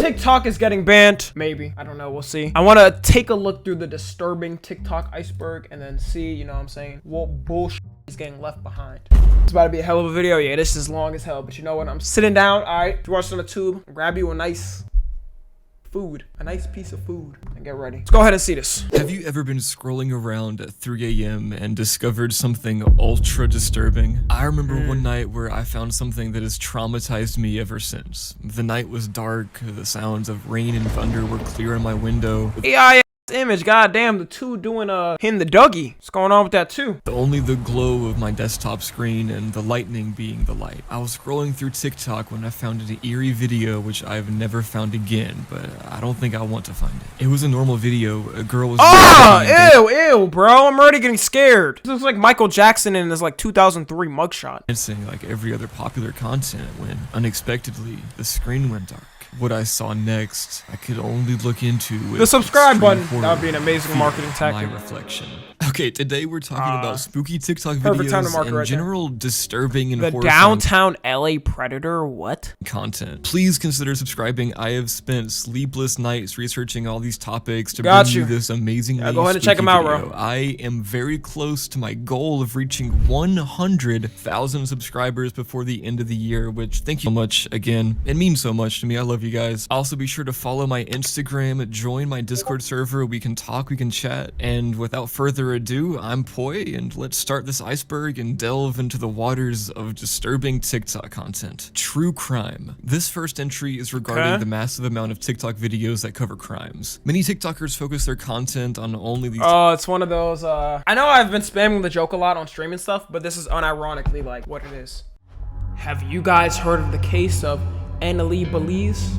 TikTok is getting banned. Maybe. I don't know. We'll see. I want to take a look through the disturbing TikTok iceberg and then see, you know what I'm saying, what bullshit is getting left behind. It's about to be a hell of a video. Yeah, this is long as hell, but you know what? I'm sitting down. All right, if you're watching on the tube, grab you a nice piece of food, and get ready. Let's go ahead and see this. Have you ever been scrolling around at 3 a.m. and discovered something ultra disturbing? I remember one night where I found something that has traumatized me ever since. The night was dark, the sounds of rain and thunder were clear in my window. Yeah. Image, goddamn, the two doing him the Dougie. What's going on with that too? Only the glow of my desktop screen and the lightning being the light. I was scrolling through TikTok when I found an eerie video which I've never found again, but I don't think I want to find it. It was a normal video. A girl was ew, bro. I'm already getting scared. This looks like Michael Jackson in his like 2003 mugshot. Dancing like every other popular content when unexpectedly the screen went dark. What I saw next, I could only look into with the subscribe button. That would be an amazing marketing tactic. My reflection. Okay, today we're talking about spooky TikTok videos and general disturbing and horrifying downtown LA Predator, what? Content. Please consider subscribing. I have spent sleepless nights researching all these topics to bring you this amazingly go ahead and check them out, bro. I am very close to my goal of reaching 100,000 subscribers before the end of the year, which thank you so much again. It means so much to me. I love you guys. Also be sure to follow my Instagram, join my Discord server. We can talk, we can chat, and without further ado, I'm Poi, and let's start this iceberg and delve into the waters of disturbing TikTok content. True crime. This first entry is regarding the massive amount of TikTok videos that cover crimes. Many TikTokers focus their content on only these— Oh, it's one of those, I know I've been spamming the joke a lot on stream and stuff, but this is unironically like what it is. Have you guys heard of the case of Aaliyah Belize?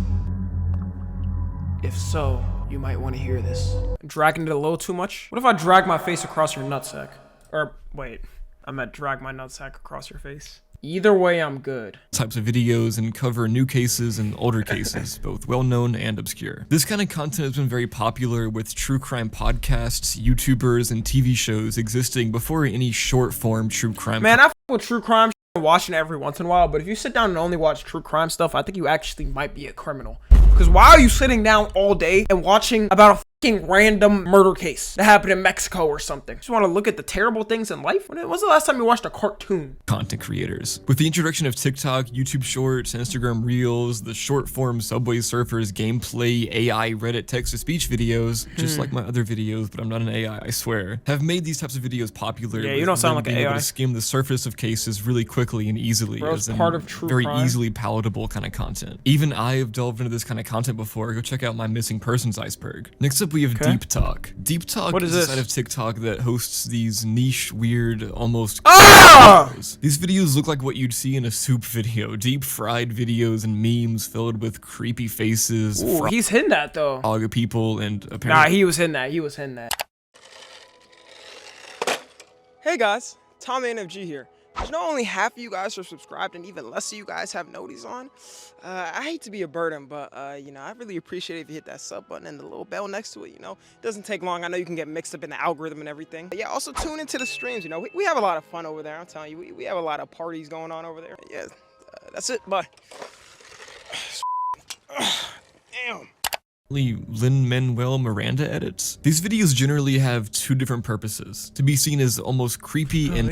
If so, you might want to hear this. Dragging it a little too much? What if I drag my face across your nutsack? Or, wait, I meant drag my nutsack across your face. Either way, I'm good. Types of videos and cover new cases and older cases, both well-known and obscure. This kind of content has been very popular with true crime podcasts, YouTubers, and TV shows existing before any short-form true crime. Man, I f with true crime watching it every once in a while, but if you sit down and only watch true crime stuff, I think you actually might be a criminal. Because why are you sitting down all day and watching about a fucking random murder case that happened in Mexico or something? Just want to look at the terrible things in life? When was the last time you watched a cartoon? Content creators. With the introduction of TikTok, YouTube Shorts, Instagram Reels, the short-form Subway Surfers gameplay, AI, Reddit text-to-speech videos, just like my other videos, but I'm not an AI, I swear, have made these types of videos popular. Yeah, you don't sound like an AI. Able to skim the surface of cases really quickly and easily. Bro, it's part of true very crime. Easily palatable kind of content. Even I have delved into this kind of content before. Go check out my missing persons iceberg. Next up, we have Deep Talk. Deep Talk is a side of TikTok that hosts these niche, weird, almost videos. These videos look like what you'd see in a soup video. Deep fried videos and memes filled with creepy faces. Ooh, he's hitting that though. People and apparently— Nah, he was hitting that. He was hitting that. Hey guys, Tom NFG here. You know, only half of you guys are subscribed and even less of you guys have noties on. I hate to be a burden, but you know, I really appreciate it if you hit that sub button and the little bell next to it. You know, it doesn't take long. I know you can get mixed up in the algorithm and everything. But yeah, also tune into the streams. You know, we have a lot of fun over there. I'm telling you, we have a lot of parties going on over there. Yeah, that's it. Bye. Damn. Lin-Manuel Miranda edits. These videos generally have two different purposes: to be seen as almost creepy and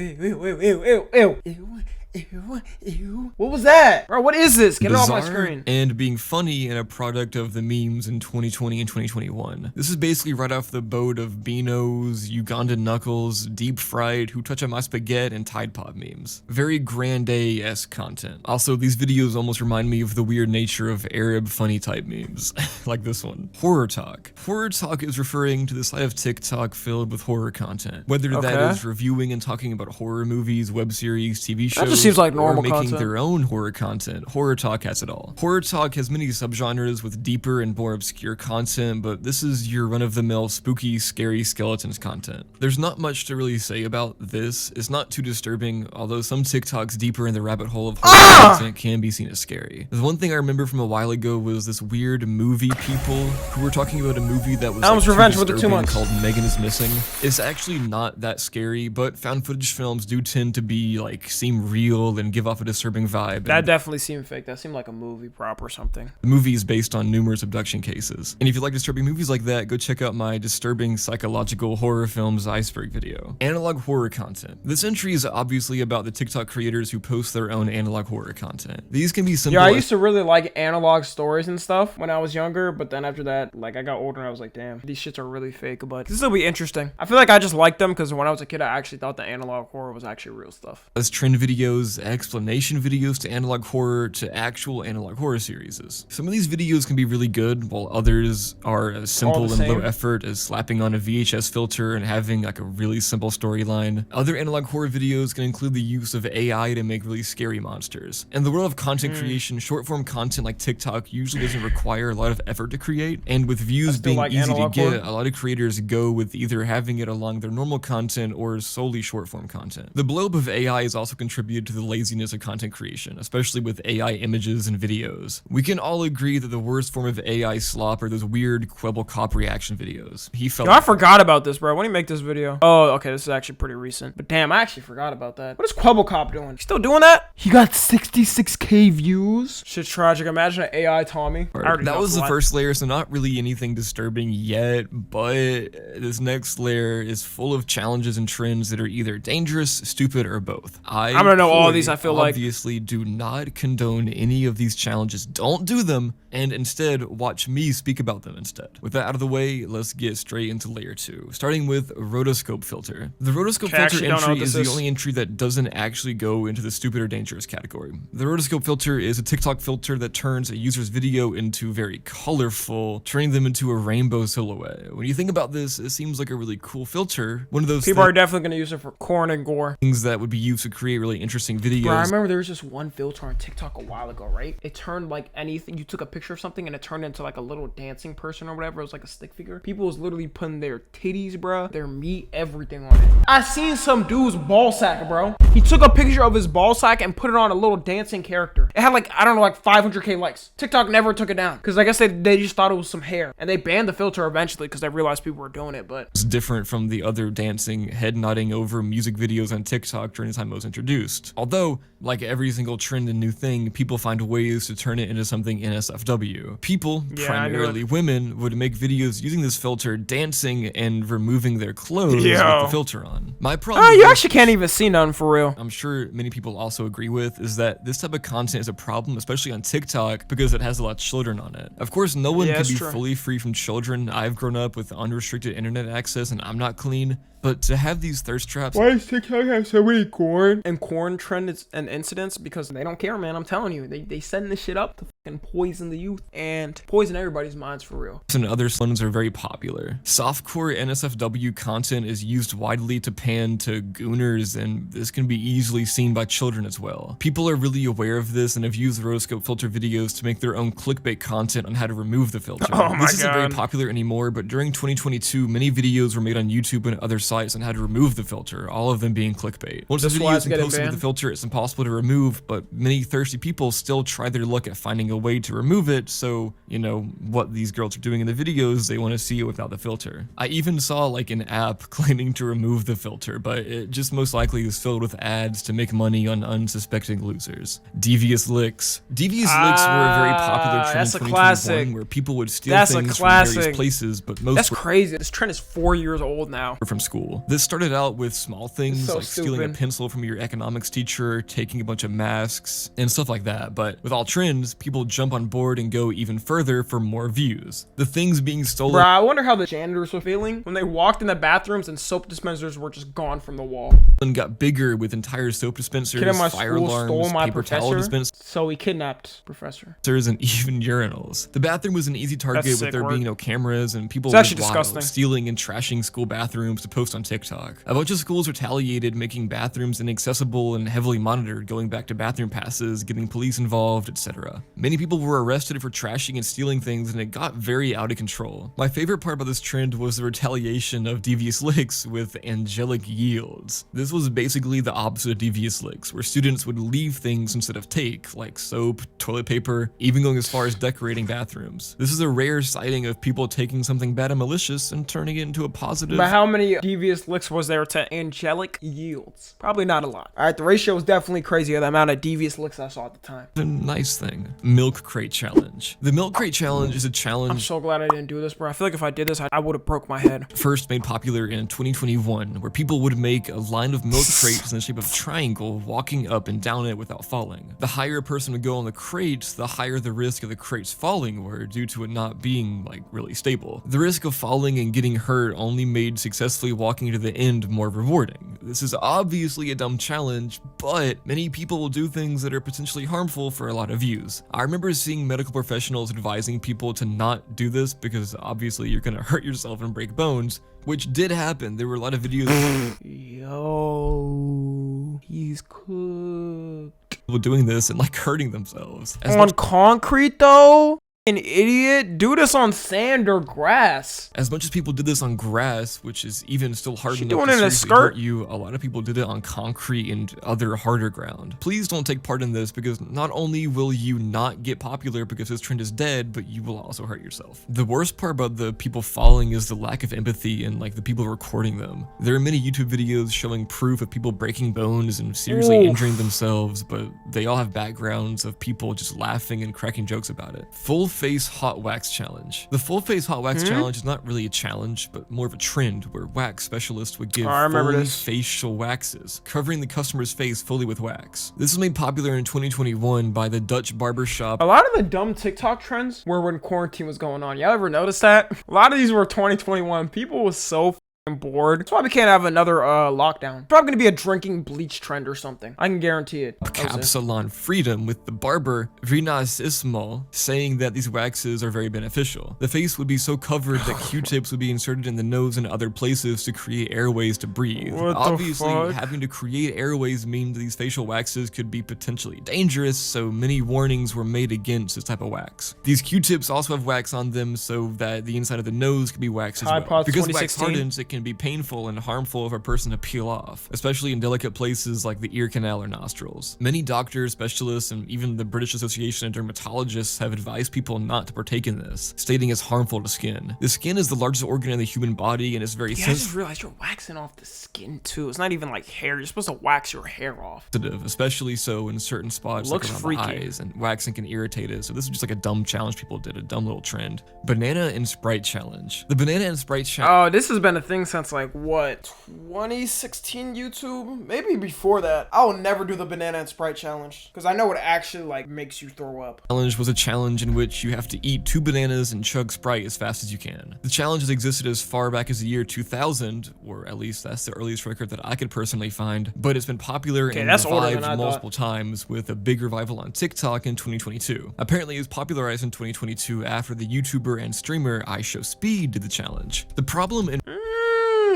Ew. What was that? Bro, what is this? Get it off my screen. And being funny and a product of the memes in 2020 and 2021. This is basically right off the boat of Beano's, Ugandan Knuckles, Deep Fried, Who Touched My Spaghetti, and Tide Pod memes. Very Grande-esque content. Also, these videos almost remind me of the weird nature of Arab funny type memes, like this one. Horror Talk. Horror Talk is referring to the side of TikTok filled with horror content. Whether that is reviewing and talking about horror movies, web series, TV shows, seems like normal or making content. Their own horror content. Horror Talk has it all. Horror Talk has many subgenres with deeper and more obscure content, but this is your run-of-the-mill spooky, scary skeletons content. There's not much to really say about this. It's not too disturbing, although some TikToks deeper in the rabbit hole of horror content can be seen as scary. The one thing I remember from a while ago was this weird movie people who were talking about a movie that was Elm's Revenge with the 2 months called Megan is Missing. It's actually not that scary, but found footage films do tend to be like seem real feel and give off a disturbing vibe. That definitely seemed fake. That seemed like a movie prop or something. The movie is based on numerous abduction cases. And if you like disturbing movies like that, go check out my disturbing psychological horror films Iceberg video. Analog horror content. This entry is obviously about the TikTok creators who post their own analog horror content. These can be simple. Yeah, I used to really like analog stories and stuff when I was younger, but then after that, like, I got older and I was like, damn, these shits are really fake, but this will be interesting. I feel like I just liked them because when I was a kid, I actually thought the analog horror was actually real stuff. As trend videos, explanation videos to analog horror to actual analog horror series. Some of these videos can be really good, while others are as simple and low effort as slapping on a VHS filter and having like a really simple storyline. Other analog horror videos can include the use of AI to make really scary monsters. In the world of content creation, short form content like TikTok usually doesn't require a lot of effort to create, and with views being easy to get, a lot of creators go with either having it along their normal content or solely short form content. The blow up of AI has also contributed to the laziness of content creation, especially with AI images and videos. We can all agree that the worst form of AI slop are those weird Quibble cop reaction videos. I forgot about this, bro. When did he make this video? Oh, okay, this is actually pretty recent. But damn, I actually forgot about that. What is Quibble Cop doing? He's still doing that? He got 66K views. Shit's tragic. Imagine an AI Tommy. That was the first layer, so not really anything disturbing yet, but this next layer is full of challenges and trends that are either dangerous, stupid, or both. I'm gonna know all of these, I feel like. Obviously, do not condone any of these challenges. Don't do them, and instead watch me speak about them instead. With that out of the way, let's get straight into layer 2, starting with Rotoscope filter. The Rotoscope filter entry is the only entry that doesn't actually go into the stupid or dangerous category. The Rotoscope filter is a TikTok filter that turns a user's video into very colorful, turning them into a rainbow silhouette. When you think about this, it seems like a really cool filter. One of those people are definitely going to use it for corn and gore. Things that would be used to create really interesting videos. Bro, I remember there was just one filter on TikTok a while ago, right? It turned like anything. You took a picture of something and it turned into like a little dancing person or whatever. It was like a stick figure. People was literally putting their titties, bro, their meat, everything on it. I seen some dude's ball sack, bro. He took a picture of his ball sack and put it on a little dancing character. It had like, I don't know, like 500K likes. TikTok never took it down because I guess they just thought it was some hair, and they banned the filter eventually because they realized people were doing it. But it's different from the other dancing, head nodding over music videos on TikTok during the time it was introduced. Although, like every single trend and new thing, people find ways to turn it into something NSFW. People, primarily women, would make videos using this filter, dancing and removing their clothes with the filter on. My problem you actually can't even see none for real. I'm sure many people also agree with is that this type of content is a problem, especially on TikTok, because it has a lot of children on it. Of course, no one can be fully free from children. I've grown up with unrestricted internet access and I'm not clean. But to have these thirst traps... Why does TikTok have so many corn and corn trends and incidents? Because they don't care, man. I'm telling you. They send this shit up to fucking poison the youth and poison everybody's minds for real. And other ones are very popular. Softcore NSFW content is used widely to pan to gooners, and this can be easily seen by children as well. People are really aware of this and have used the Rotoscope filter videos to make their own clickbait content on how to remove the filter. This isn't very popular anymore, but during 2022, many videos were made on YouTube and other sites on how to remove the filter, all of them being clickbait. Once the video is posted with the filter, it's impossible to remove, but many thirsty people still try their luck at finding a way to remove it, so, you know, what these girls are doing in the videos, they want to see it without the filter. I even saw like an app claiming to remove the filter, but it just most likely is filled with ads to make money on unsuspecting losers. Devious licks. Devious licks were a very popular trend in 2021 where people would steal things from various places, but most... That's crazy. This trend is 4 years old now. ...from school. This started out with small things like stealing a pencil from your economics teacher, taking a bunch of masks, and stuff like that. But with all trends, people jump on board and go even further for more views. The things being stolen... Bruh, I wonder how the janitors were feeling when they walked in the bathrooms and soap dispensers were just gone from the wall. And got bigger with entire soap dispensers, fire alarms, paper towel dispensers. So he kidnapped professor. And even urinals. The bathroom was an easy target with there being no cameras, and people were stealing and trashing school bathrooms to post on TikTok. A bunch of schools retaliated, making bathrooms inaccessible and heavily monitored, going back to bathroom passes, getting police involved, etc. Many people were arrested for trashing and stealing things, and it got very out of control. My favorite part about this trend was the retaliation of Devious licks with angelic yields. This was basically the opposite of Devious licks, where students would leave things instead of take, like soap, toilet paper, even going as far as decorating bathrooms. This is a rare sighting of people taking something bad and malicious and turning it into a positive. But how many Devious Devious licks was there to angelic yields? Probably not a lot. All right, the ratio was definitely crazy of the amount of Devious licks I saw at the time. A nice thing. Milk crate challenge. The milk crate challenge is a challenge I'm so glad I didn't do this, bro. I feel like if I did this, I would have broke my head. first made popular in 2021, where people would make a line of milk crates in the shape of a triangle, walking up and down it without falling. The higher a person would go on the crates, the higher the risk of the crates falling were, due to it not being like really stable. The risk of falling and getting hurt only made successfully walking to the end more rewarding. This is obviously a dumb challenge, but many people will do things that are potentially harmful for a lot of views. I remember seeing medical professionals advising people to not do this because obviously you're gonna hurt yourself and break bones, which did happen. There were a lot of videos Yo, he's cooked. people doing this and like hurting themselves. On concrete though? An idiot? Do this on sand or grass. As much as people did this on grass, which is even still hard She enough doing to it in a seriously skirt? hurt you, a lot of people did it on concrete and other harder ground. Please don't take part in this, because not only will you not get popular because this trend is dead, but you will also hurt yourself. The worst part about the people falling is the lack of empathy and like the people recording them. There are many YouTube videos showing proof of people breaking bones and seriously injuring themselves, but they all have backgrounds of people just laughing and cracking jokes about it. Full face hot wax challenge. The full face hot wax challenge is not really a challenge, but more of a trend where wax specialists would give fully facial waxes, covering the customer's face fully with wax. This was made popular in 2021 by the Dutch barber shop. A lot of the dumb TikTok trends were when quarantine was going on. Y'all ever notice that? A lot of these were 2021. People was so bored. That's why we can't have another lockdown. Probably gonna be a drinking bleach trend or something. I can guarantee it. Cap salon freedom, with the barber Rotoscope saying that these waxes are very beneficial. The face would be so covered that Q-tips would be inserted in the nose and other places to create airways to breathe. Obviously, having to create airways means these facial waxes could be potentially dangerous, so many warnings were made against this type of wax. These Q-tips also have wax on them so that the inside of the nose can be waxed as well. Because wax hardens, it can be painful and harmful for a person to peel off, especially in delicate places like the ear canal or nostrils. Many doctors, specialists, and even the British Association of Dermatologists have advised people not to partake in this, stating it's harmful to skin. The skin is the largest organ in the human body and is very sensitive. I just realized you're waxing off the skin too. It's not even like hair. You're supposed to wax your hair off. Especially so in certain spots like around the eyes, and waxing can irritate it. So this is just like a dumb challenge people did, a dumb little trend. Banana and Sprite challenge. The banana and Sprite challenge. Oh, this has been a thing since like what, 2016 YouTube? Maybe before that. I will never do the banana and Sprite challenge because I know it actually like makes you throw up. Challenge was a challenge in which you have to eat 2 bananas and chug Sprite as fast as you can. The challenge has existed as far back as the year 2000, or at least that's the earliest record that I could personally find, but it's been popular and revived multiple times, with a big revival on TikTok in 2022. Apparently it was popularized in 2022 after the YouTuber and streamer IShowSpeed did the challenge. The problem in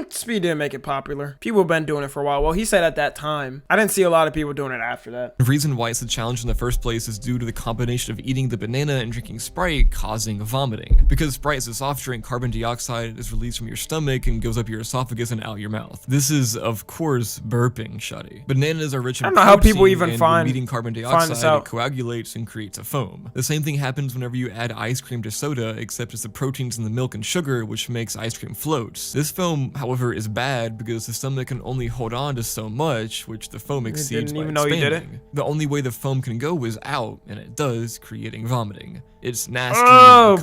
Speed didn't make it popular. People have been doing it for a while. Well, he said at that time. I didn't see a lot of people doing it after that. The reason why it's a challenge in the first place is due to the combination of eating the banana and drinking Sprite causing vomiting. Because Sprite is a soft drink, carbon dioxide is released from your stomach and goes up your esophagus and out your mouth. This is, of course, burping shuddy. Bananas are rich in protein, how people even and find eating carbon dioxide, it coagulates and creates a foam. The same thing happens whenever you add ice cream to soda, except it's the proteins in the milk and sugar which makes ice cream float. This foam, however, is bad because the stomach can only hold on to so much, which the foam exceeds by expanding. The only way the foam can go is out, and it does, creating vomiting. It's nasty,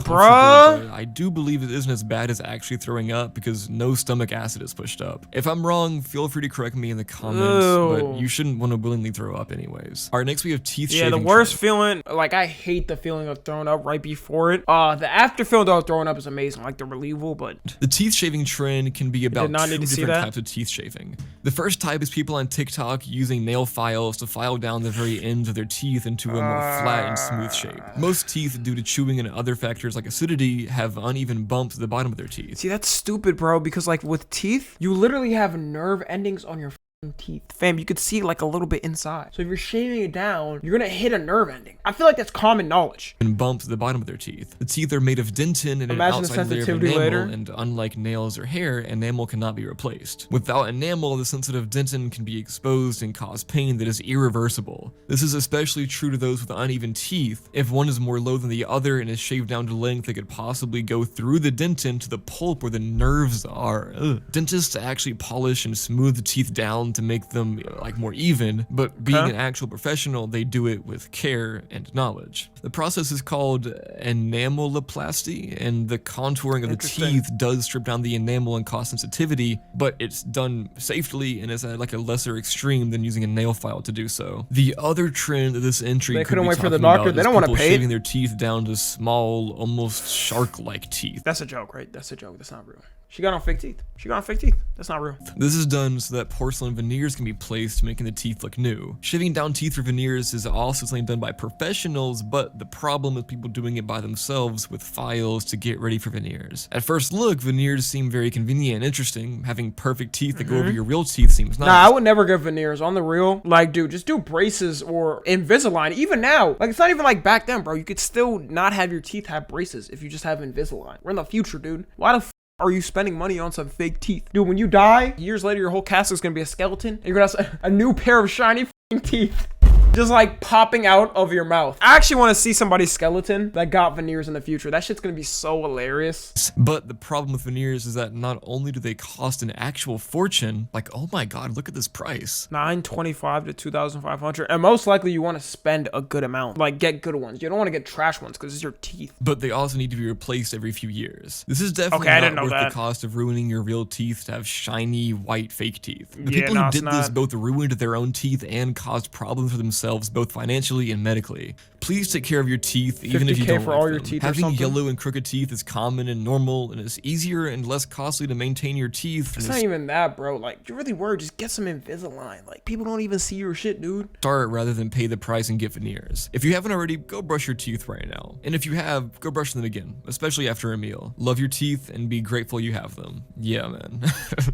but I do believe it isn't as bad as actually throwing up because no stomach acid is pushed up. If I'm wrong, feel free to correct me in the comments, but you shouldn't want to willingly throw up anyways. Alright, next we have teeth shaving. Yeah, the worst feeling, like I hate the feeling of throwing up right before it. The after feeling of throwing up is amazing, like the relieval, but the teeth shaving trend can be about 2 different types of teeth shaving. The first type is people on TikTok using nail files to file down the very ends of their teeth into a more flat and smooth shape. Most teeth, due to chewing and other factors like acidity, have uneven bumps at the bottom of their teeth. See, that's stupid, bro, because like with teeth, you literally have nerve endings on your teeth. Fam, you could see like a little bit inside. So if you're shaving it down, you're gonna hit a nerve ending. I feel like that's common knowledge. And bumps at the bottom of their teeth. The teeth are made of dentin and an Imagine the outside layer of sensitivity enamel, later. and unlike nails or hair, enamel cannot be replaced. Without enamel, the sensitive dentin can be exposed and cause pain that is irreversible. This is especially true to those with uneven teeth. If one is more low than the other and is shaved down to length, it could possibly go through the dentin to the pulp where the nerves are. Ugh. Dentists actually polish and smooth the teeth down to make them like more even, but being an actual professional, they do it with care and knowledge. The process is called enameloplasty, and the contouring of the teeth does strip down the enamel and cause sensitivity, but it's done safely and is at like a lesser extreme than using a nail file to do so. The other trend of this entry They could couldn't be wait for the talking doctor. about They is don't want to people pay shaving it. their teeth down to small, almost shark-like teeth. That's a joke, right? That's a joke. That's not real. She got on fake teeth. She got on fake teeth. That's not real. This is done so that porcelain veneers can be placed, making the teeth look new. Shaving down teeth for veneers is also something done by professionals, but the problem is people doing it by themselves with files to get ready for veneers. At first look, veneers seem very convenient and interesting. Having perfect teeth that go over your real teeth seems nice. Nah, I would never get veneers on the real. Like, dude, just do braces or Invisalign. Even now, like, it's not even like back then, bro. You could still not have your teeth have braces if you just have Invisalign. We're in the future, dude. Why the f are you spending money on some fake teeth? Dude, when you die, years later, your whole cast is gonna be a skeleton. And you're gonna have a new pair of shiny f***ing teeth. Just like popping out of your mouth. I actually want to see somebody's skeleton that got veneers in the future. That shit's gonna be so hilarious. But the problem with veneers is that not only do they cost an actual fortune, like, oh my god, look at this price. $925 to $2,500, and most likely you want to spend a good amount. Like, get good ones. You don't want to get trash ones because it's your teeth. But they also need to be replaced every few years. This is definitely Okay, I not didn't know worth that. the cost of ruining your real teeth to have shiny white fake teeth. The Yeah, people no, who it's did this not. both ruined their own teeth and caused problems for themselves, both financially and medically. Please take care of your teeth, even if you 50K don't for like all your them. teeth or Having something? yellow and crooked teeth is common and normal, and it's easier and less costly to maintain your teeth. It's not even that, bro. Like, you're really worried. Just get some Invisalign. Like, people don't even see your shit, dude. Start rather than pay the price and get veneers. If you haven't already, go brush your teeth right now. And if you have, go brush them again, especially after a meal. Love your teeth and be grateful you have them. Yeah, man.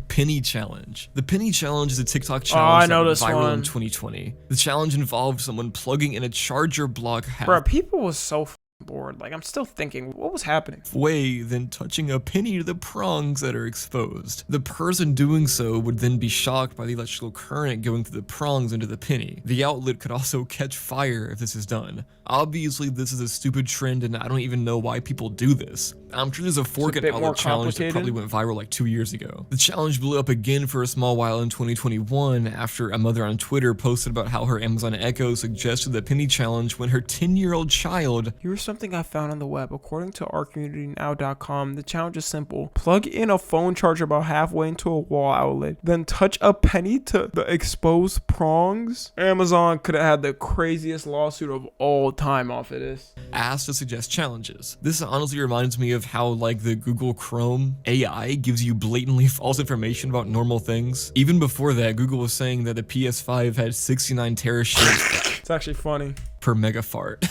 Penny challenge. The penny challenge is a TikTok challenge I know that went this viral one. in 2020. The challenge involved someone plugging in a charger block Bro, people was so bored. Like, I'm still thinking, what was happening? halfway, then touching a penny to the prongs that are exposed. The person doing so would then be shocked by the electrical current going through the prongs into the penny. The outlet could also catch fire if this is done. Obviously, this is a stupid trend and I don't even know why people do this. I'm sure there's a fork and bit more outlet challenge that probably complicated. went viral like 2 years ago. The challenge blew up again for a small while in 2021 after a mother on Twitter posted about how her Amazon Echo suggested the penny challenge when her 10-year-old child. Here's something I found on the web. According to ourcommunitynow.com, the challenge is simple. Plug in a phone charger about halfway into a wall outlet, then touch a penny to the exposed prongs. Amazon could have had the craziest lawsuit of all time off of this. Asked to suggest challenges. This honestly reminds me of how like the Google Chrome AI gives you blatantly false information about normal things. Even before that, Google was saying that the PS5 had 69 terashits It's actually funny. per mega fart.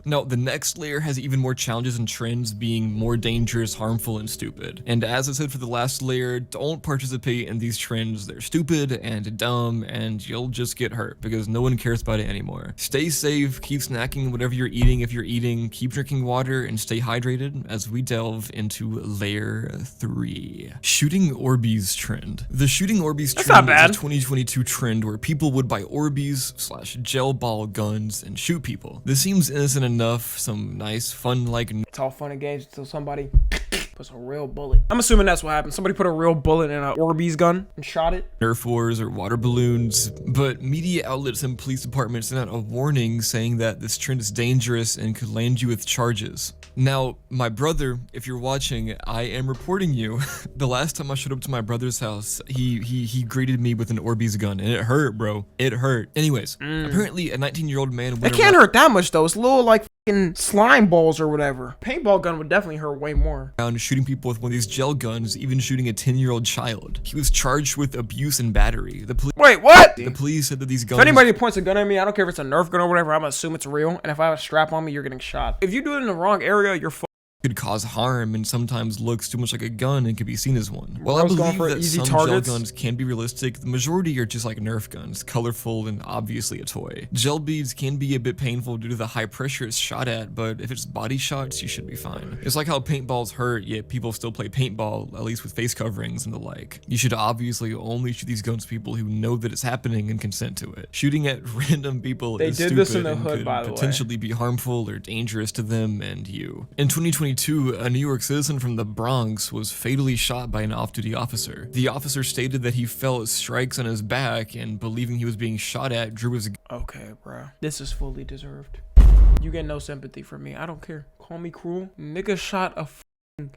Now, the next layer has even more challenges and trends being more dangerous, harmful, and stupid. And as I said for the last layer, don't participate in these trends. They're stupid and dumb, and you'll just get hurt because no one cares about it anymore. Stay safe, keep snacking whatever you're eating if you're eating, keep drinking water, and stay hydrated as we delve into layer 3. Shooting orbeez trend. The shooting orbeez not trend bad. is a 2022 trend where people would buy orbeez/gel ball guns and shoot people. This seems innocent enough, some nice fun like It's all fun and games until somebody puts a real bullet. I'm assuming that's what happened. Somebody put a real bullet in an Orbeez gun and shot it. Nerf wars or water balloons, but media outlets and police departments sent out a warning saying that this trend is dangerous and could land you with charges. Now, my brother, if you're watching, I am reporting you. The last time I showed up to my brother's house, he greeted me with an Orbeez gun, and it hurt, bro. It hurt. Anyways, apparently a 19-year-old man It went can't around hurt that much though. It's little like fucking slime balls or whatever. Paintball gun would definitely hurt way more. shooting people with one of these gel guns, even shooting a 10-year-old child. He was charged with abuse and battery. Wait, what? The police said that these If guns. anybody points a gun at me, I don't care if it's a Nerf gun or whatever, I'm gonna assume it's real. And if I have a strap on me, you're getting shot. If you do it in the wrong area, you're could cause harm and sometimes looks too much like a gun and could be seen as one. While I Bro's going believe for that easy some targets. gel guns can be realistic, the majority are just like Nerf guns, colorful and obviously a toy. Gel beads can be a bit painful due to the high pressure it's shot at, but if it's body shots, you should be fine. It's like how paintballs hurt, yet people still play paintball, at least with face coverings and the like. You should obviously only shoot these guns to people who know that it's happening and consent to it. Shooting at random people is did stupid this in the and hood, could by the way. potentially be harmful or dangerous to them and you. In 2022, a New York citizen from the Bronx was fatally shot by an off-duty officer. The officer stated that he felt strikes on his back and, believing he was being shot at, drew his Okay, bro. This is fully deserved. You get no sympathy from me. I don't care. Call me cruel. Nigga shot a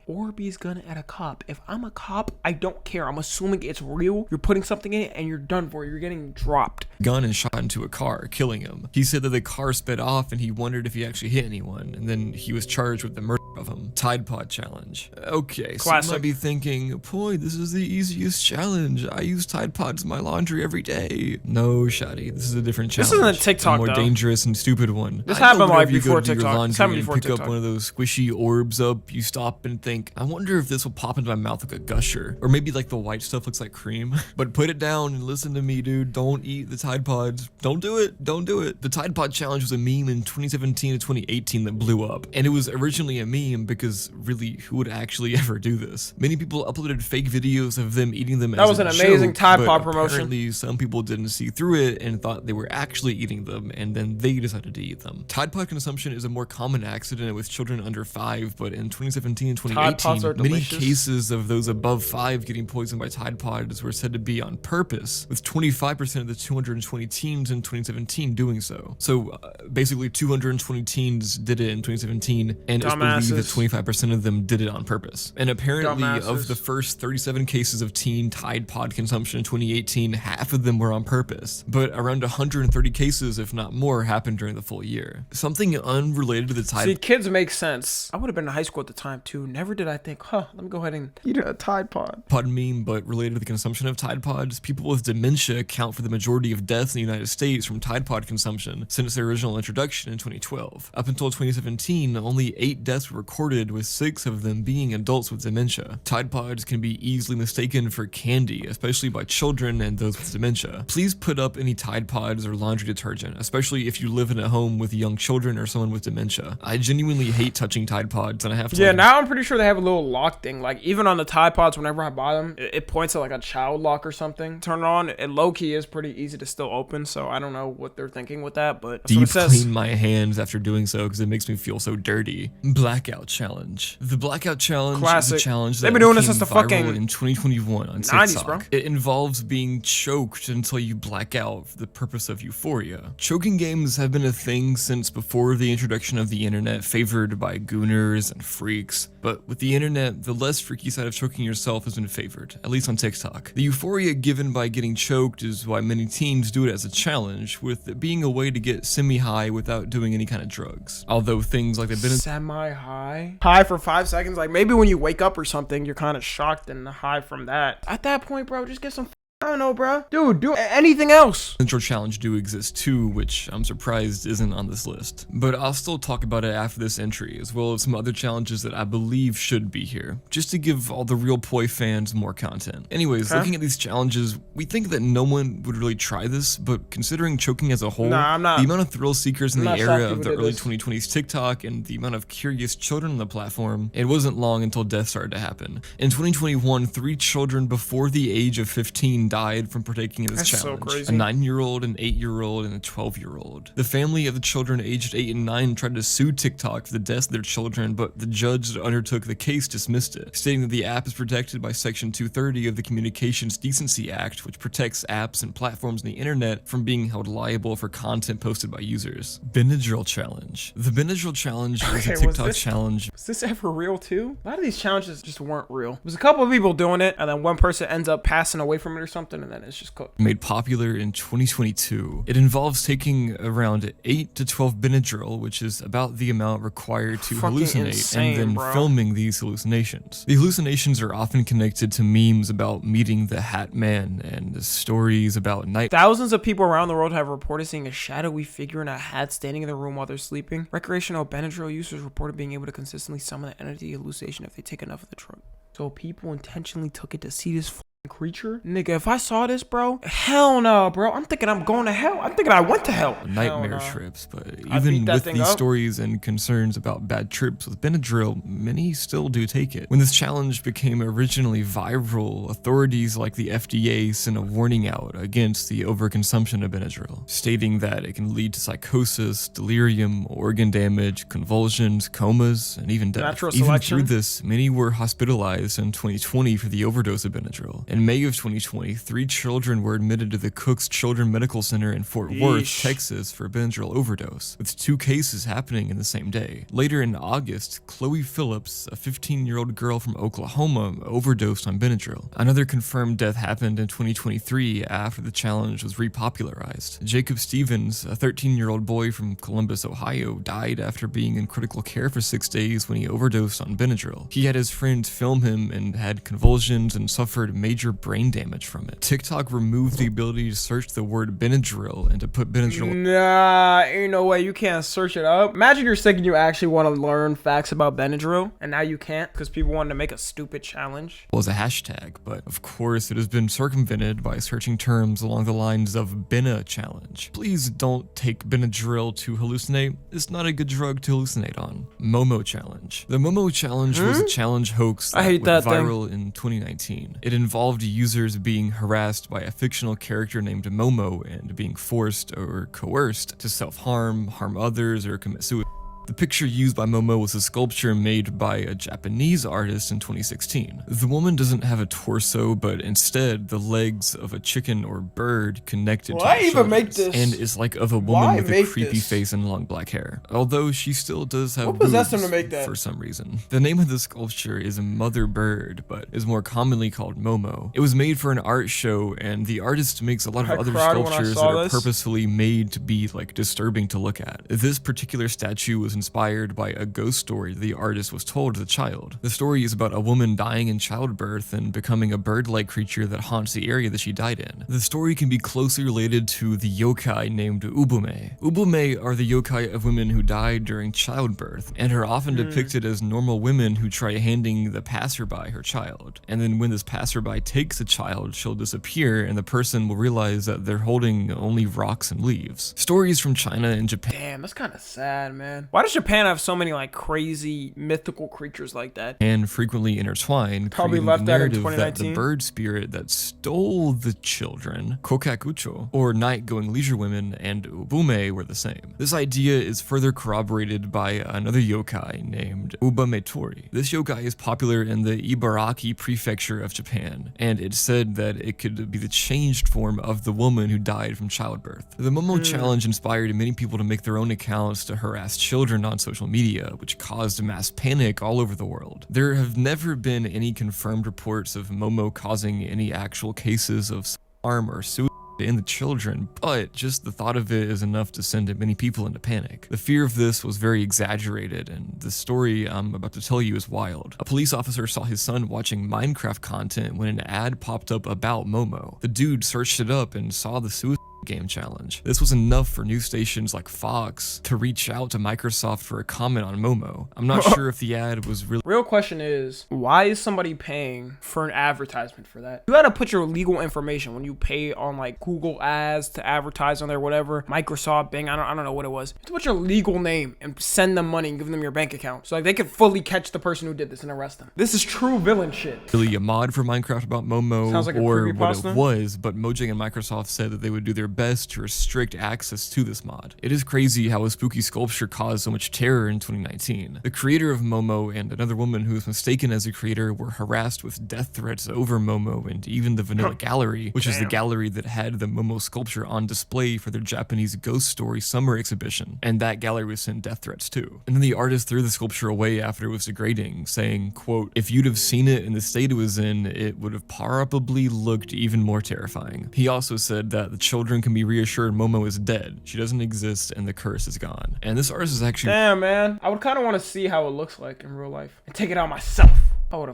orbeez gun at a cop. If I'm a cop, I don't care. I'm assuming it's real. You're putting something in it and you're done for it. You're getting dropped. gun and shot into a car, killing him. He said that the car sped off and he wondered if he actually hit anyone, and then he was charged with the murder of him. Tide Pod challenge. Okay, so you might be thinking, boy, this is the easiest challenge. I use Tide Pods in my laundry every day. No, Shotty, this is a different challenge. This isn't a TikTok, a more though. dangerous and stupid one. This happened like before you go to TikTok. your This laundry happened and before pick TikTok. up one of those squishy orbs up, you stop and think, I wonder if this will pop into my mouth like a gusher. Or maybe like the white stuff looks like cream. But put it down and listen to me, dude. Don't eat the Tide Pods. Don't do it. Don't do it. The Tide Pod challenge was a meme in 2017 to 2018 that blew up. And it was originally a meme because really, who would actually ever do this? Many people uploaded fake videos of them eating them That was an amazing Tide Pod promotion. Apparently, some people didn't see through it and thought they were actually eating them, and then they decided to eat them. Tide Pod consumption is a more common accident with children under 5, but in 2017 and Tide Pods are 2018, many delicious. cases of those above 5 getting poisoned by Tide Pods were said to be on purpose, with 25% of the 220 teens in 2017 doing so. So basically 220 teens did it in 2017, and it's believed that 25% of them did it on purpose. And apparently of the first 37 cases of teen Tide Pod consumption in 2018, half of them were on purpose. But around 130 cases, if not more, happened during the full year. Something unrelated to the Tide See, kids make sense. I would have been in high school at the time too. Never did I think, let me go ahead and eat a Tide Pod. Pod meme, but related to the consumption of Tide Pods, people with dementia account for the majority of deaths in the United States from Tide Pod consumption since their original introduction in 2012. Up until 2017, only 8 deaths were recorded, with 6 of them being adults with dementia. Tide Pods can be easily mistaken for candy, especially by children and those with dementia. Please put up any Tide Pods or laundry detergent, especially if you live in a home with young children or someone with dementia. I genuinely hate touching Tide Pods, and I have to now I'm pretty sure they have a little lock thing. Like even on the Tide Pods, whenever I buy them, it points at like a child lock or something. Turn it on. It low key is pretty easy to still open, so I don't know what they're thinking with that, but that's what it says. Deep clean my hands after doing so because it makes me feel so dirty. Blackout challenge. The Blackout challenge is a challenge that They've been doing this became since the viral fucking in 2021 on TikTok. 90s, bro. It involves being choked until you black out for the purpose of euphoria. Choking games have been a thing since before the introduction of the internet, favored by gooners and freaks. But with the internet, the less freaky side of choking yourself has been favored, at least on TikTok. The euphoria given by getting choked is why many teens do it as a challenge, with it being a way to get semi-high without doing any kind of drugs. Although things like the Benadryl Semi-high? High for 5 seconds? Like maybe when you wake up or something, you're kind of shocked and high from that. At that point, bro, just get some I don't know, bro. Dude, do anything else. challenge do exist too, which I'm surprised isn't on this list. But I'll still talk about it after this entry, as well as some other challenges that I believe should be here, just to give all the real Poi fans more content. Anyways, looking at these challenges, we think that no one would really try this, but considering choking as a whole, the amount of thrill seekers in the era of the early 2020s TikTok and the amount of curious children on the platform, it wasn't long until death started to happen. In 2021, 3 children before the age of 15 died from partaking in this challenge. So crazy. A 9-year-old, an 8-year-old, and a 12-year-old. The family of the children aged 8 and 9 tried to sue TikTok for the deaths of their children, but the judge that undertook the case dismissed it, stating that the app is protected by Section 230 of the Communications Decency Act, which protects apps and platforms on the internet from being held liable for content posted by users. Benadryl challenge. The Benadryl challenge is a TikTok challenge. Was this ever real too? A lot of these challenges just weren't real. There was a couple of people doing it, and then one person ends up passing away from it or something. something, and then it's just cooked. Made popular in 2022. It involves taking around 8 to 12 Benadryl, which is about the amount required to Fucking hallucinate, insane, and then bro. filming these hallucinations. The hallucinations are often connected to memes about meeting the Hat Man and stories about night. Thousands of people around the world have reported seeing a shadowy figure in a hat standing in the room while they're sleeping. Recreational Benadryl users reported being able to consistently summon the entity hallucination if they take enough of the drug. So people intentionally took it to see this creature? Nigga, if I saw this, bro, hell no, bro. I'm thinking I'm going to hell. I'm thinking I went to hell. Nightmare trips, but even with these stories and concerns about bad trips with Benadryl, many still do take it. When this challenge became originally viral, authorities like the FDA sent a warning out against the overconsumption of Benadryl, stating that it can lead to psychosis, delirium, organ damage, convulsions, comas, and even death. Natural even selection. through this, many were hospitalized in 2020 for the overdose of Benadryl. In May of 2020, 3 children were admitted to the Cook's Children's Medical Center in Fort Worth, Texas for Benadryl overdose, with 2 cases happening in the same day. Later in August, Chloe Phillips, a 15-year-old girl from Oklahoma, overdosed on Benadryl. Another confirmed death happened in 2023 after the challenge was repopularized. Jacob Stevens, a 13-year-old boy from Columbus, Ohio, died after being in critical care for 6 days when he overdosed on Benadryl. He had his friends film him and had convulsions and suffered major brain damage from it. TikTok removed the ability to search the word Benadryl and to put Benadryl. Nah, ain't no way you can't search it up. Imagine you're sick and you actually want to learn facts about Benadryl, and now you can't because people wanted to make a stupid challenge. Was a hashtag, but of course it has been circumvented by searching terms along the lines of Bena challenge. Please don't take Benadryl to hallucinate. It's not a good drug to hallucinate on. Momo challenge. The Momo challenge was a challenge hoax that went viral in 2019. It involved users being harassed by a fictional character named Momo and being forced or coerced to self-harm, harm others, or commit suicide. The picture used by Momo was a sculpture made by a Japanese artist in 2016. The woman doesn't have a torso, but instead the legs of a chicken or bird connected to her shoulders, and is like of a woman with a creepy face and long black hair. Although she still does have boobs for some reason. The name of the sculpture is Mother Bird, but is more commonly called Momo. It was made for an art show, and the artist makes a lot of other sculptures that are purposefully made to be like disturbing to look at. This particular statue was inspired by a ghost story the artist was told as a child. The story is about a woman dying in childbirth and becoming a bird-like creature that haunts the area that she died in. The story can be closely related to the yokai named Ubume. Ubume are the yokai of women who died during childbirth and are often depicted as normal women who try handing the passerby her child. And then when this passerby takes the child, she'll disappear and the person will realize that they're holding only rocks and leaves. Stories from China and Japan. Damn, that's kind of sad, man. Why does Japan have so many like crazy mythical creatures like that? And frequently intertwined, probably left that in 2019. That the bird spirit that stole the children, Kokakucho, or night-going leisure women, and Ubume were the same. This idea is further corroborated by another yokai named Ubametori. This yokai is popular in the Ibaraki prefecture of Japan, and it's said that it could be the changed form of the woman who died from childbirth. The Momo challenge inspired many people to make their own accounts to harass children on social media, which caused mass panic all over the world. There have never been any confirmed reports of Momo causing any actual cases of harm or suicide in the children, but just the thought of it is enough to send many people into panic. The fear of this was very exaggerated, and the story I'm about to tell you is wild. A police officer saw his son watching Minecraft content when an ad popped up about Momo. The dude searched it up and saw the suicide game challenge. This was enough for news stations like Fox to reach out to Microsoft for a comment on Momo. I'm not sure if the ad was really. Real question is, why is somebody paying for an advertisement for that? You gotta put your legal information when you pay on like Google ads to advertise on there, whatever, Microsoft, Bing, I don't know what it was. You have to put your legal name and send them money and give them your bank account. So like they could fully catch the person who did this and arrest them. This is true villain shit. Really a mod for Minecraft about Momo, Sounds like or what it was, but Mojang and Microsoft said that they would do their best to restrict access to this mod. It is crazy how a spooky sculpture caused so much terror in 2019. The creator of Momo and another woman who was mistaken as a creator were harassed with death threats over Momo and even the Vanilla Gallery, which is the gallery that had the Momo sculpture on display for their Japanese ghost story summer exhibition, and that gallery was sent death threats too. And then the artist threw the sculpture away after it was degrading, saying, quote, "If you'd have seen it in the state it was in, it would have probably looked even more terrifying." He also said that the children can be reassured Momo is dead, she doesn't exist, and the curse is gone. And this artist is actually— Damn, man. I would kind of want to see how it looks like in real life and take it out myself. I would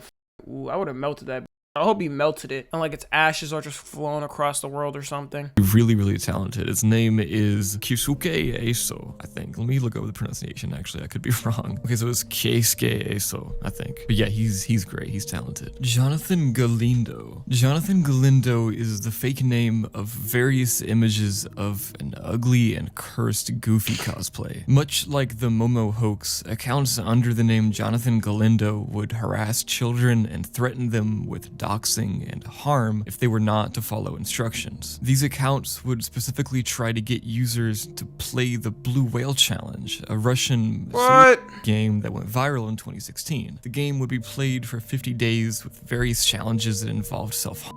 have melted that. I hope he melted it and like its ashes are just flowing across the world or something. Really, really talented. His name is Kisuke Eso, I think. Let me look over the pronunciation, actually. I could be wrong. Okay, so it's Keisuke Eso, I think. But yeah, he's great. He's talented. Jonathan Galindo. Jonathan Galindo is the fake name of various images of an ugly and cursed Goofy cosplay. Much like the Momo hoax, accounts under the name Jonathan Galindo would harass children and threaten them with doxing and harm if they were not to follow instructions. These accounts would specifically try to get users to play the Blue Whale Challenge, a Russian game that went viral in 2016. The game would be played for 50 days with various challenges that involved self-harm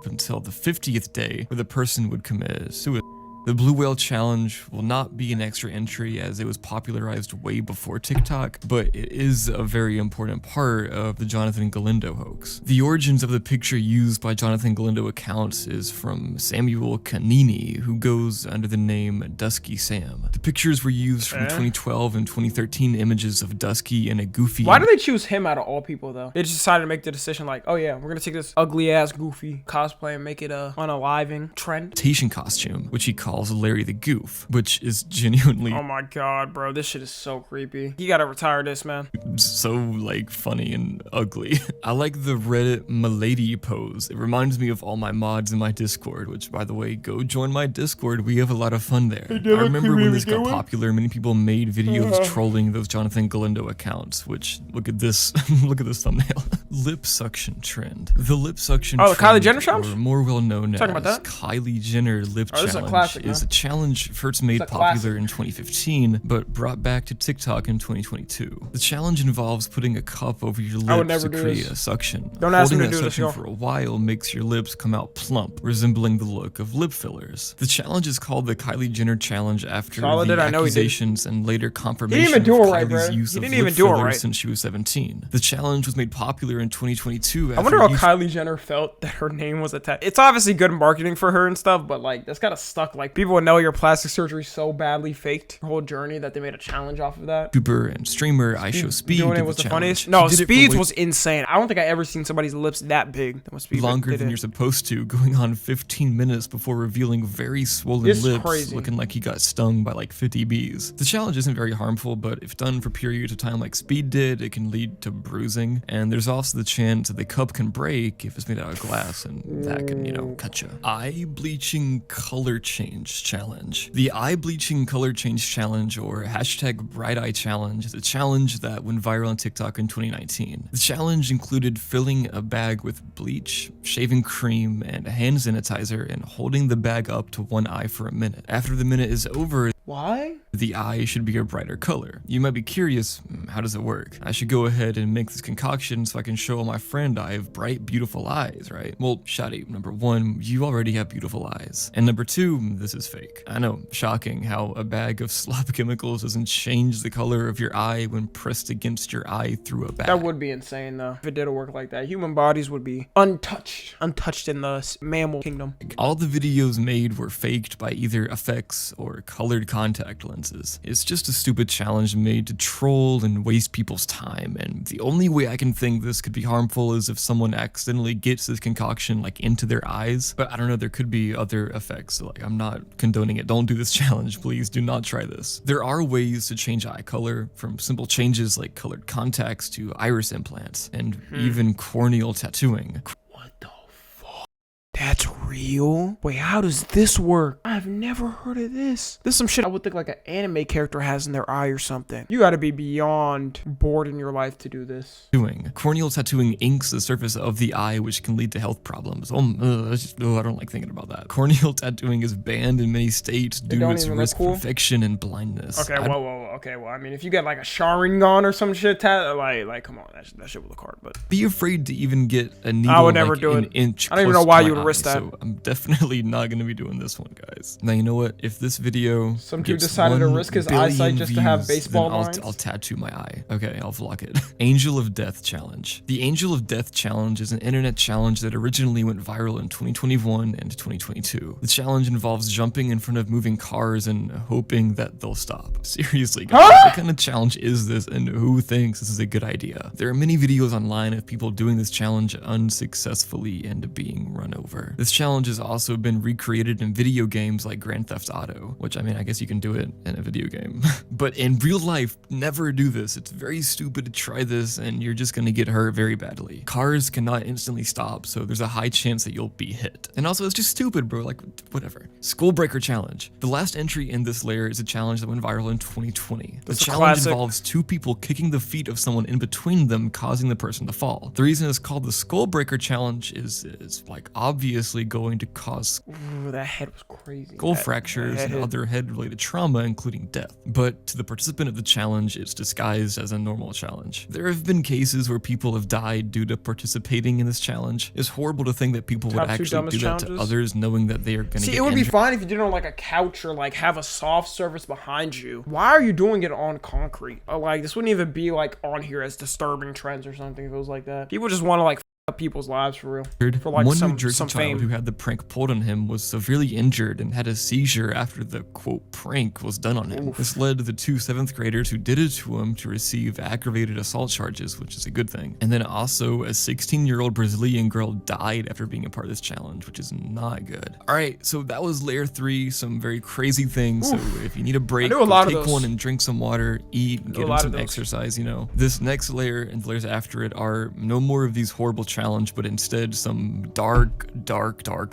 until the 50th day where the person would commit suicide. The Blue Whale Challenge will not be an extra entry as it was popularized way before TikTok, but it is a very important part of the Jonathan Galindo hoax. The origins of the picture used by Jonathan Galindo accounts is from Samuel Canini, who goes under the name Dusky Sam. The pictures were used from 2012 and 2013 images of Dusky and a Goofy— Why do they choose him out of all people though? They just decided to make the decision like, oh yeah, we're gonna take this ugly ass Goofy cosplay and make it a unaliving trend. Costume, which he calls Larry the Goof, which is genuinely— oh my god, bro, this shit is so creepy. You gotta retire this, man. So like funny and ugly. I like the Reddit Milady pose. It reminds me of all my mods in my Discord, which by the way, go join my Discord. We have a lot of fun there. I remember when this got popular, many people made videos trolling those Jonathan Galindo accounts, which look at this, look at this thumbnail. Lip suction trend. The lip suction trend, the Kylie Jenner challenge? or more well known as about that? Kylie Jenner lip challenge, is a challenge first made popular in 2015, but brought back to TikTok in 2022. The challenge involves putting a cup over your lips to create a suction. Don't ask me to Holding do that this, suction yo. for a while makes your lips come out plump, resembling the look of lip fillers. The challenge is called the Kylie Jenner challenge after the accusations and later confirmation of Kylie's use of lip fillers since she was 17. The challenge was made popular in 2022 after— I wonder how Kylie Jenner felt that her name was attached. It's obviously good marketing for her and stuff, but like that's gotta stuck. Like people would know your plastic surgery so badly faked your whole journey that they made a challenge off of that. YouTuber and streamer IShowSpeed doing it did was the the challenge. funniest. No, He did it for Speeds was insane. I don't think I ever seen somebody's lips that big. That was Speed. longer than you're supposed to, going on 15 minutes before revealing very swollen lips, looking like he got stung by like 50 bees. The challenge isn't very harmful, but if done for periods of time like Speed did, it can lead to bruising, and there's also the chance that the cup can break if it's made out of glass, and that can, you know, cut you. Eye bleaching color change challenge. The eye bleaching color change challenge, or hashtag bright eye challenge, is a challenge that went viral on TikTok in 2019. The challenge included filling a bag with bleach, shaving cream, and hand sanitizer and holding the bag up to one eye for a minute. After the minute is over, why? The eye should be a brighter color. You might be curious, how does it work? I should go ahead and make this concoction so I can show my friend I have bright, beautiful eyes, right? Well, shoddy. Number one, you already have beautiful eyes. And number two, this is fake. I know, shocking how a bag of slop chemicals doesn't change the color of your eye when pressed against your eye through a bag. That would be insane though. If it did work like that, human bodies would be untouched in the mammal kingdom. All the videos made were faked by either effects or colored contact lenses. It's just a stupid challenge made to troll and waste people's time, and the only way I can think this could be harmful is if someone accidentally gets this concoction like into their eyes, but I don't know, there could be other effects, so, like, I'm not condoning it. Don't do this challenge, please. Do not try this. There are ways to change eye color, from simple changes like colored contacts to iris implants, and even corneal tattooing. What the fuck? That's real. real? Wait, how does this work? I've never heard of this. This is some shit I would think like an anime character has in their eye or something. You gotta be beyond bored in your life to do this. Corneal tattooing inks the surface of the eye, which can lead to health problems. I don't like thinking about that. Corneal tattooing is banned in many states due to its risk of infection and blindness. Okay, okay, well, I mean, if you get like a Sharingan or some shit, like, come on, that shit will look hard, but. Be afraid to even get a needle. I would never do an it. Inch I don't even know why you would risk that. So I'm definitely not gonna be doing this one, guys. Now, you know what? If this video some dude decided to risk his eyesight just to have baseball lines, I'll tattoo my eye. Okay, I'll vlog it. Angel of Death Challenge. The Angel of Death Challenge is an internet challenge that originally went viral in 2021 and 2022. The challenge involves jumping in front of moving cars and hoping that they'll stop. Seriously, guys, what kind of challenge is this, and who thinks this is a good idea? There are many videos online of people doing this challenge unsuccessfully and being run over. This challenge has also been recreated in video games like Grand Theft Auto, which, I mean, I guess you can do it in a video game. But in real life, never do this. It's very stupid to try this, and you're just gonna get hurt very badly. Cars cannot instantly stop, so there's a high chance that you'll be hit. And also, it's just stupid, bro, like, whatever. Skullbreaker Challenge. The last entry in this layer is a challenge that went viral in 2020. The challenge involves two people kicking the feet of someone in between them, causing the person to fall. The reason it's called the Skullbreaker Challenge is like obviously going to cause that head was crazy. Skull fractures and other head-related trauma, including death. But to the participant of the challenge, it's disguised as a normal challenge. There have been cases where people have died due to participating in this challenge. It's horrible to think that people would actually do that to others, knowing that they are going to get it would injured. be fine if you did it on like a couch or like have a soft surface behind you. Why are you doing it on concrete? Like, this wouldn't even be like on here as disturbing trends or something if it was like that. People just want to like up people's lives for real. For like One some New Jersey fame. child who had the prank pulled on him was severely injured and had a seizure after the quote prank was done on him. This led to the two 7th graders who did it to him to receive aggravated assault charges, which is a good thing. And then also a 16-year-old Brazilian girl died after being a part of this challenge, which is not good. All right, so that was layer 3, some very crazy things. So if you need a break, take one and drink some water, eat, and get in some exercise, you know. This next layer and the layers after it are no more of these horrible challenge, but instead some dark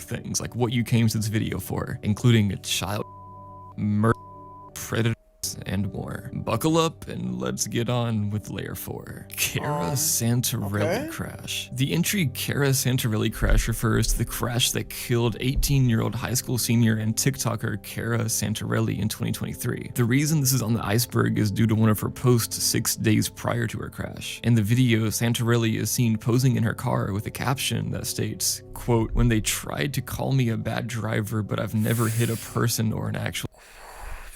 things like what you came to this video for, including a child murder, predator, and more. Buckle up and let's get on with layer 4. Kirra Santorelli crash. The entry Kirra Santorelli crash refers to the crash that killed 18-year-old high school senior and TikToker Kirra Santorelli in 2023. The reason this is on the Iceberg is due to one of her posts 6 days prior to her crash. In the video, Santorelli is seen posing in her car with a caption that states, quote, "When they tried to call me a bad driver, but I've never hit a person or an actual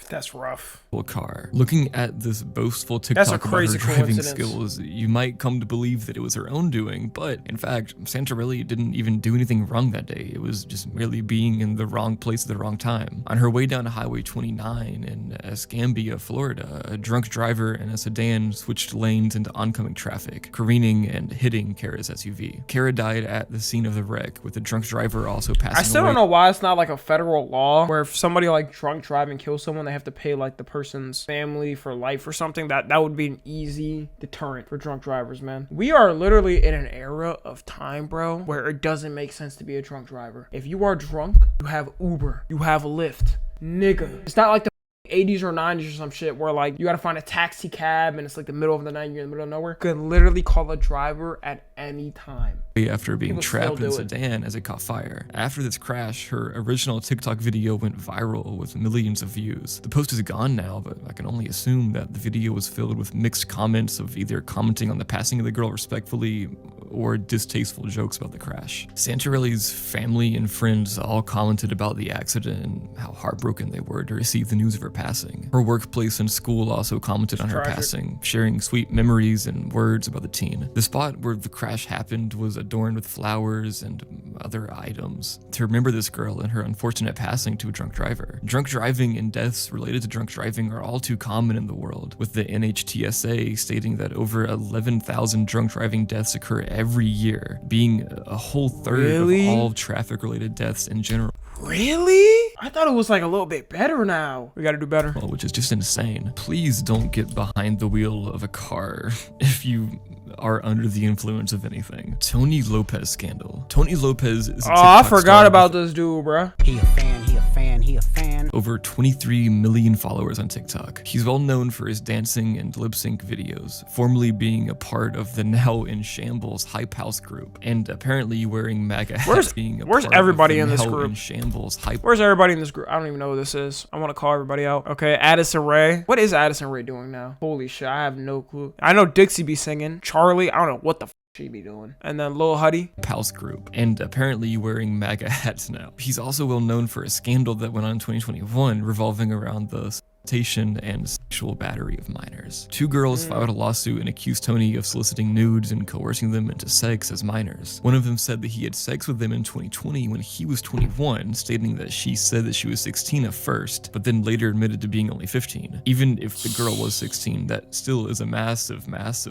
That's rough. car." Looking at this boastful TikTok about her driving skills, you might come to believe that it was her own doing, but in fact, Santorelli didn't even do anything wrong that day. It was just merely being in the wrong place at the wrong time. On her way down Highway 29 in Escambia, Florida, a drunk driver in a sedan switched lanes into oncoming traffic, careening and hitting Kirra's SUV. Kirra died at the scene of the wreck, with the drunk driver also passing away. I still don't know why it's not like a federal law where if somebody like drunk drive and kill someone, they have to pay like the person's family for life or something. That would be an easy deterrent for drunk drivers, man. We are literally in an era of time, bro, where it doesn't make sense to be a drunk driver. If you are drunk, you have Uber, you have Lyft, nigga. It's not like the 80s or 90s or some shit where like you gotta find a taxi cab and it's like the middle of the night and you're in the middle of nowhere. You could literally call a driver at any time. After being trapped in a sedan as it caught fire. After this crash, her original TikTok video went viral with millions of views. The post is gone now, but I can only assume that the video was filled with mixed comments of either commenting on the passing of the girl respectfully or distasteful jokes about the crash. Santorelli's family and friends all commented about the accident and how heartbroken they were to receive the news of her passing. Her workplace and school also commented on her passing, sharing sweet memories and words about the teen. The spot where the crash happened was adorned with flowers and other items to remember this girl and her unfortunate passing to a drunk driver. Drunk driving and deaths related to drunk driving are all too common in the world, with the NHTSA stating that over 11,000 drunk driving deaths occur every year, being a whole third of all traffic-related deaths in general. Really? I thought it was like a little bit better now. We gotta do better. Which is just insane. Please don't get behind the wheel of a car if you are under the influence of anything. Tony Lopez scandal. Tony Lopez is a I TikTok forgot star about this dude, bruh. He a fan, he a fan, he a fan. over 23 million followers on TikTok. He's well known for his dancing and lip sync videos, formerly being a part of the now in shambles Hype House group, and apparently wearing MAGA hats. Where's everybody in this group? In shambles Hype. Where's everybody in this group? I don't even know who this is. I want to call everybody out. Okay, Addison Rae. What is Addison Rae doing now? Holy shit, I have no clue. I know Dixie be singing. Charlie, I don't know what the she be doing. And then Lil Huddy. House group, and apparently wearing MAGA hats now. He's also well known for a scandal that went on in 2021 revolving around the solicitation and sexual battery of minors. Two girls filed a lawsuit and accused Tony of soliciting nudes and coercing them into sex as minors. One of them said that he had sex with them in 2020 when he was 21, stating that she said that she was 16 at first, but then later admitted to being only 15. Even if the girl was 16, that still is a massive,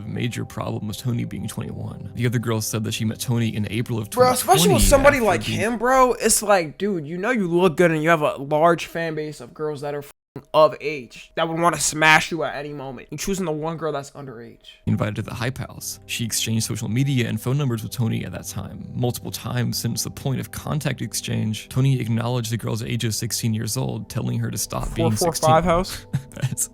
major problem with Tony being 21. The other girl said that she met Tony in April of 2020. Bro, especially with somebody like him, bro, it's like, dude, you know you look good and you have a large fan base of girls that are of age that would want to smash you at any moment. You're choosing the one girl that's underage. Invited to the Hype House. She exchanged social media and phone numbers with Tony at that time. Multiple times since the point of contact exchange, Tony acknowledged the girl's age of 16 years old, telling her to stop being 16. 445 house? That's...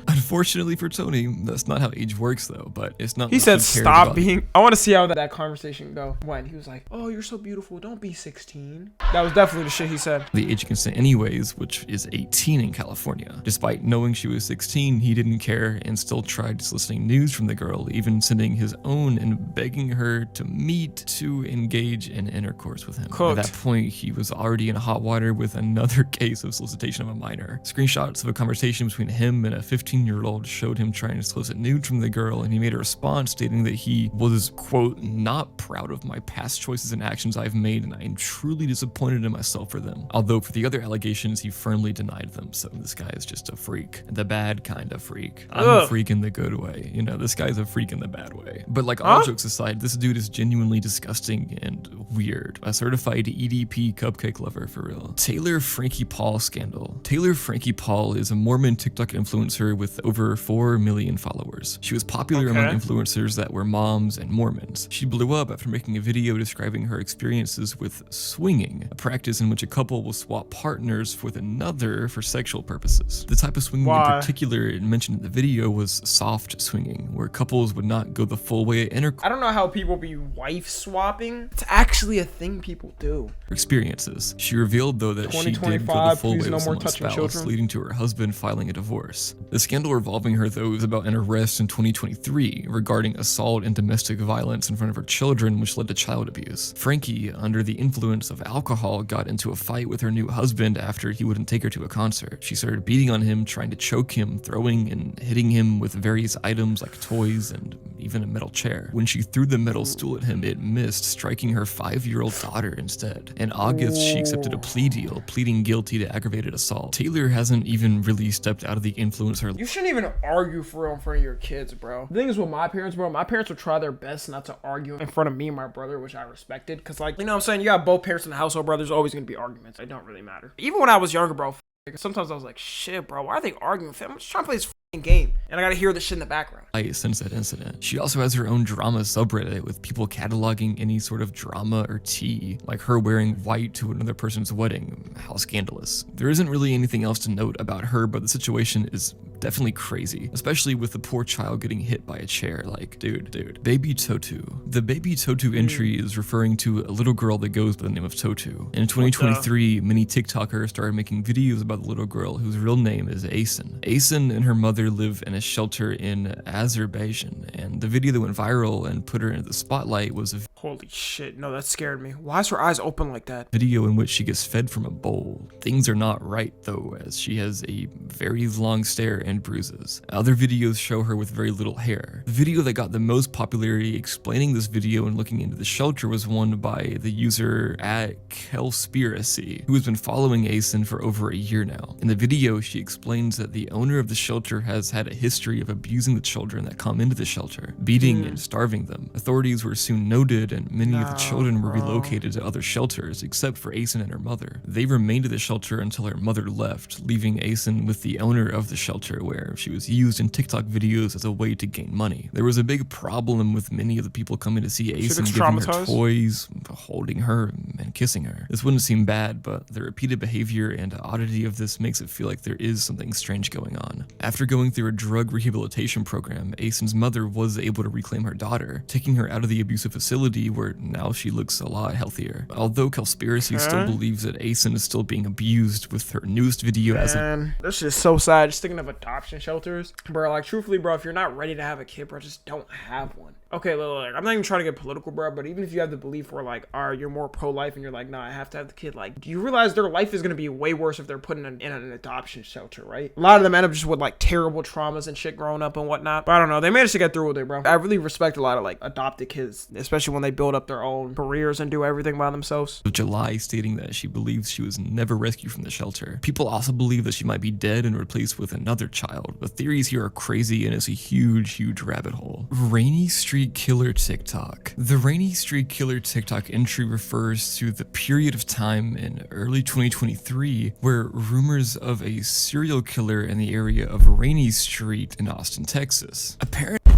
Unfortunately for Tony, that's not how age works though, but it's not. He said stop being. I want to see how that conversation go. When he was like, oh, you're so beautiful, don't be 16. That was definitely the shit he said. The age of consent anyways, which is 18 in California. Despite knowing she was 16, he didn't care and still tried soliciting news from the girl, even sending his own and begging her to meet to engage in intercourse with him. Cooked. At that point, he was already in hot water with another case of solicitation of a minor. Screenshots of a conversation between him and a 15-year-old showed him trying to solicit nude from the girl, and he made a response stating that he was, quote, not proud of my past choices and actions I've made, and I am truly disappointed in myself for them. Although for the other allegations, he firmly denied them. So this guy is just a freak. The bad kind of freak. I'm a freak in the good way. You know, this guy's a freak in the bad way. But like all jokes aside, this dude is genuinely disgusting and weird. A certified EDP cupcake lover for real. Taylor Frankie Paul scandal. Taylor Frankie Paul is a Mormon TikTok influencer with over 4 million followers. She was popular among influencers that were moms and Mormons. She blew up after making a video describing her experiences with swinging, a practice in which a couple will swap partners with another for sexual purposes. The type of swinging in particular mentioned in the video was soft swinging, where couples would not go the full way at intercourse. I don't know how people be wife swapping. It's actually a thing people do. Experiences. She revealed though that she did go the full way with someone's spouse, leading to her husband filing a divorce. The scandal revolving her though was about an arrest in 2023 regarding assault and domestic violence in front of her children, which led to child abuse. Frankie, under the influence of alcohol, got into a fight with her new husband after he wouldn't take her to a concert. She started beating on him, trying to choke him, throwing and hitting him with various items like toys and even a metal chair. When she threw the metal stool at him, it missed, striking her 5-year-old daughter instead. In August, she accepted a plea deal, pleading guilty to aggravated assault. Taylor hasn't even really stepped out of the influence her. You shouldn't even argue for real in front of your kids, bro. The thing is with my parents, bro, my parents would try their best not to argue in front of me and my brother, which I respected. Because, like, you know what I'm saying? You got both parents in the household, bro. There's always going to be arguments. It don't really matter. Even when I was younger, bro, sometimes I was like, shit, bro, why are they arguing? I'm just trying to play this game, and I gotta hear this shit in the background. Since that incident. She also has her own drama subreddit with people cataloging any sort of drama or tea, like her wearing white to another person's wedding. How scandalous. There isn't really anything else to note about her, but the situation is definitely crazy, especially with the poor child getting hit by a chair. Like, dude. Baby Totu. The Baby Totu entry is referring to a little girl that goes by the name of Totu. In 2023, many TikTokers started making videos about the little girl whose real name is Asen. Asen and her mother live in a shelter in Azerbaijan, and the video that went viral and put her into the spotlight was a holy shit, no, that scared me. Why is her eyes open like that? Video in which she gets fed from a bowl. Things are not right though, as she has a very long stare and bruises. Other videos show her with very little hair. The video that got the most popularity explaining this video and looking into the shelter was one by the user @Kelspiracy, who has been following Asen for over a year now. In the video, she explains that the owner of the shelter has had a history of abusing the children that come into the shelter, beating and starving them. Authorities were soon noted, and many of the children were relocated to other shelters, except for Asen and her mother. They remained at the shelter until her mother left, leaving Asen with the owner of the shelter, where she was used in TikTok videos as a way to gain money. There was a big problem with many of the people coming to see Asen giving her toys, holding her, and kissing her. This wouldn't seem bad, but the repeated behavior and oddity of this makes it feel like there is something strange going on. After going through a drug rehabilitation program, Asen's mother was able to reclaim her daughter, taking her out of the abusive facility where now she looks a lot healthier. Although Conspiracy still believes that Asen is still being abused, with her newest video as a— this is so sad. Just thinking of adoption shelters, bro. Like, truthfully, bro, if you're not ready to have a kid, bro, just don't have one. Okay, look, I'm not even trying to get political, bro, but even if you have the belief where, like, you're more pro-life and you're like, nah, I have to have the kid, like, do you realize their life is going to be way worse if they're put in an adoption shelter, right? A lot of them end up just with, like, terrible traumas and shit growing up and whatnot. But I don't know. They managed to get through with it, bro. I really respect a lot of, like, adopted kids, especially when they build up their own careers and do everything by themselves. July, stating that she believes she was never rescued from the shelter. People also believe that she might be dead and replaced with another child. The theories here are crazy, and it's a huge rabbit hole. Rainey Street Killer TikTok. The Rainey Street Killer TikTok entry refers to the period of time in early 2023 where rumors of a serial killer in the area of Rainey Street in Austin, Texas. Apparently,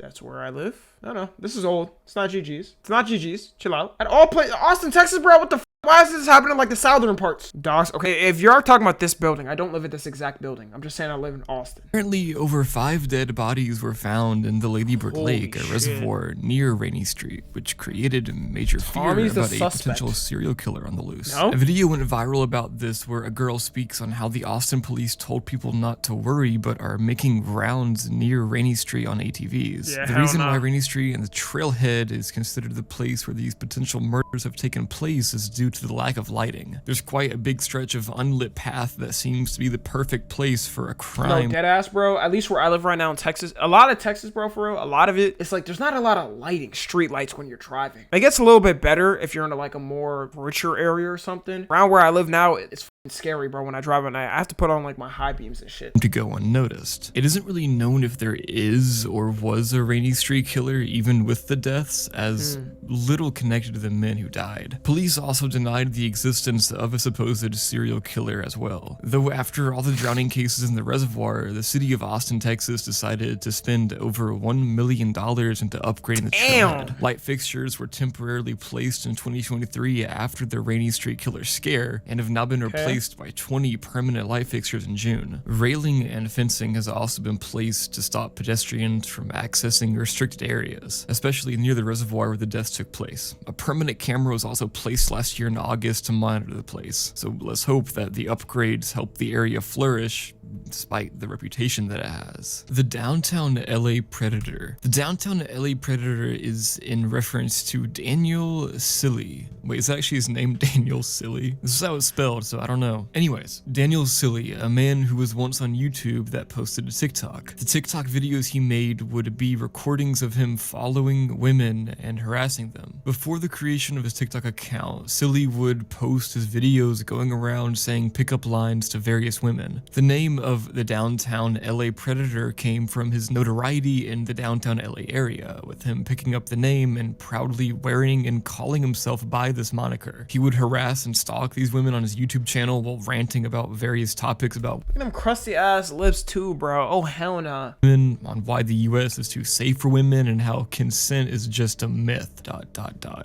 that's where I live. No, this is old. It's not GG's. It's not GG's. Chill out. At all places, Austin, Texas, bro. What the f? Why is this happening in, like, the southern parts? Dogs. Okay, if you're talking about this building, I don't live at this exact building. I'm just saying I live in Austin. Apparently, over 5 dead bodies were found in the Ladybird Lake, a reservoir near Rainey Street, which created major fear about a potential serial killer on the loose. A video went viral about this, where a girl speaks on how the Austin police told people not to worry, but are making rounds near Rainey Street on ATVs. The reason why Rainey Street and the trailhead is considered the place where these potential murders have taken place is due to the lack of lighting. There's quite a big stretch of unlit path that seems to be the perfect place for a crime. No, deadass, bro. At least where I live right now in Texas, a lot of Texas, bro, for real, a lot of it, it's like there's not a lot of lighting, street lights when you're driving. It gets a little bit better if you're in like a more richer area or something. Around where I live now, it's scary, bro. When I drive at night, I have to put on like my high beams and shit to go unnoticed. It isn't really known if there is or was a Rainey Street killer, even with the deaths, as little connected to the men who died. Police also denied the existence of a supposed serial killer as well. Though after all the drowning cases in the reservoir, the city of Austin, Texas decided to spend over $1 million into upgrading the trailhead. Light fixtures were temporarily placed in 2023 after the Rainey Street killer scare and have now been replaced by 20 permanent light fixtures in June. Railing and fencing has also been placed to stop pedestrians from accessing restricted areas, especially near the reservoir where the deaths took place. A permanent camera was also placed last year in August to monitor the place, so let's hope that the upgrades help the area flourish despite the reputation that it has. The Downtown LA Predator. The Downtown LA Predator is in reference to Daniel Silly. Wait, is that actually his name, Daniel Silly? This is how it's spelled, so I don't know. Anyways, Daniel Silly, a man who was once on YouTube that posted a TikTok. The TikTok videos he made would be recordings of him following women and harassing them. Before the creation of his TikTok account, Silly would post his videos going around saying pickup lines to various women. The name of the Downtown LA Predator came from his notoriety in the downtown LA area, with him picking up the name and proudly wearing and calling himself by this moniker. He would harass and stalk these women on his YouTube channel while ranting about various topics about look at them crusty ass lips too, bro. Oh hell nah. Women, on why the US is too safe for women and how consent is just a myth. ...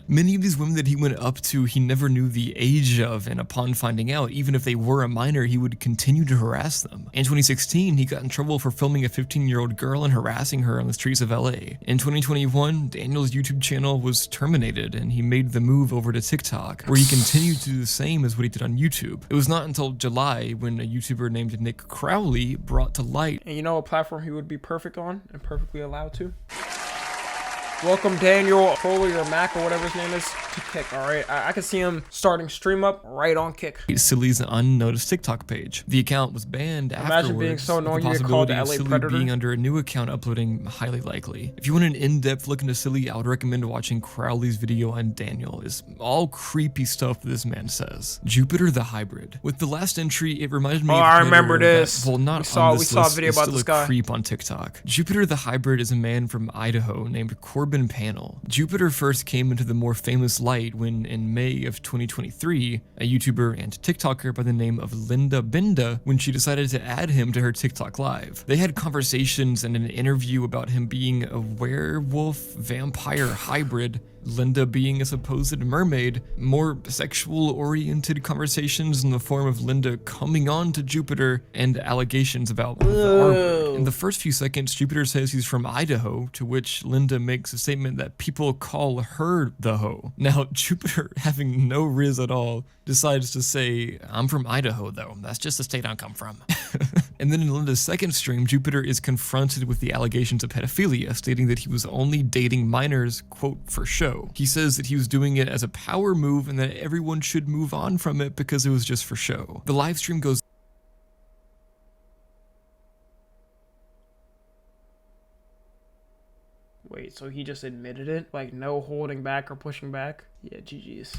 Many of these women that he went up to, he never knew the age of, and upon finding out, even if they were a minor, he would continue to harass them. In 2016, he got in trouble for filming a 15-year-old girl and harassing her on the streets of LA. In 2021, Daniel's YouTube channel was terminated and he made the move over to TikTok, where he continued to do the same as what he did on YouTube. It was not until July when a YouTuber named Nick Crowley brought to light. And you know what platform he would be perfect on and perfectly allowed to? Welcome Daniel Foley or Mac or whatever his name is to Kick, alright? I can see him starting stream up right on Kick. Silly's unnoticed TikTok page. The account was banned afterwards. Imagine being so annoying with you the get called the possibility LA of Silly Predator. being under a new account uploading highly likely. If you want an in-depth look into Silly, I would recommend watching Crowley's video on Daniel. It's all creepy stuff that this man says. Jupiter the Hybrid. With the last entry, it reminded me of I a remember predator this. That, well, not we saw on this a list, video it's about still this a guy. creep on TikTok. Jupiter the Hybrid is a man from Idaho named Corbin Panel. Jupiter first came into the more famous light when, in May of 2023, a YouTuber and TikToker by the name of Linda Binda, when she decided to add him to her TikTok live. They had conversations and an interview about him being a werewolf vampire hybrid, Linda being a supposed mermaid, more sexual-oriented conversations in the form of Linda coming on to Jupiter, and allegations about the armor. In the first few seconds, Jupiter says he's from Idaho, to which Linda makes a statement that people call her the hoe. Now, Jupiter, having no riz at all, decides to say, I'm from Idaho though, that's just the state I come from. And then in Linda's second stream, Jupiter is confronted with the allegations of pedophilia, stating that he was only dating minors, quote, for show. He says that he was doing it as a power move and that everyone should move on from it because it was just for show. The live stream goes Wait, so he just admitted it? Like, no holding back or pushing back? Yeah, GG's.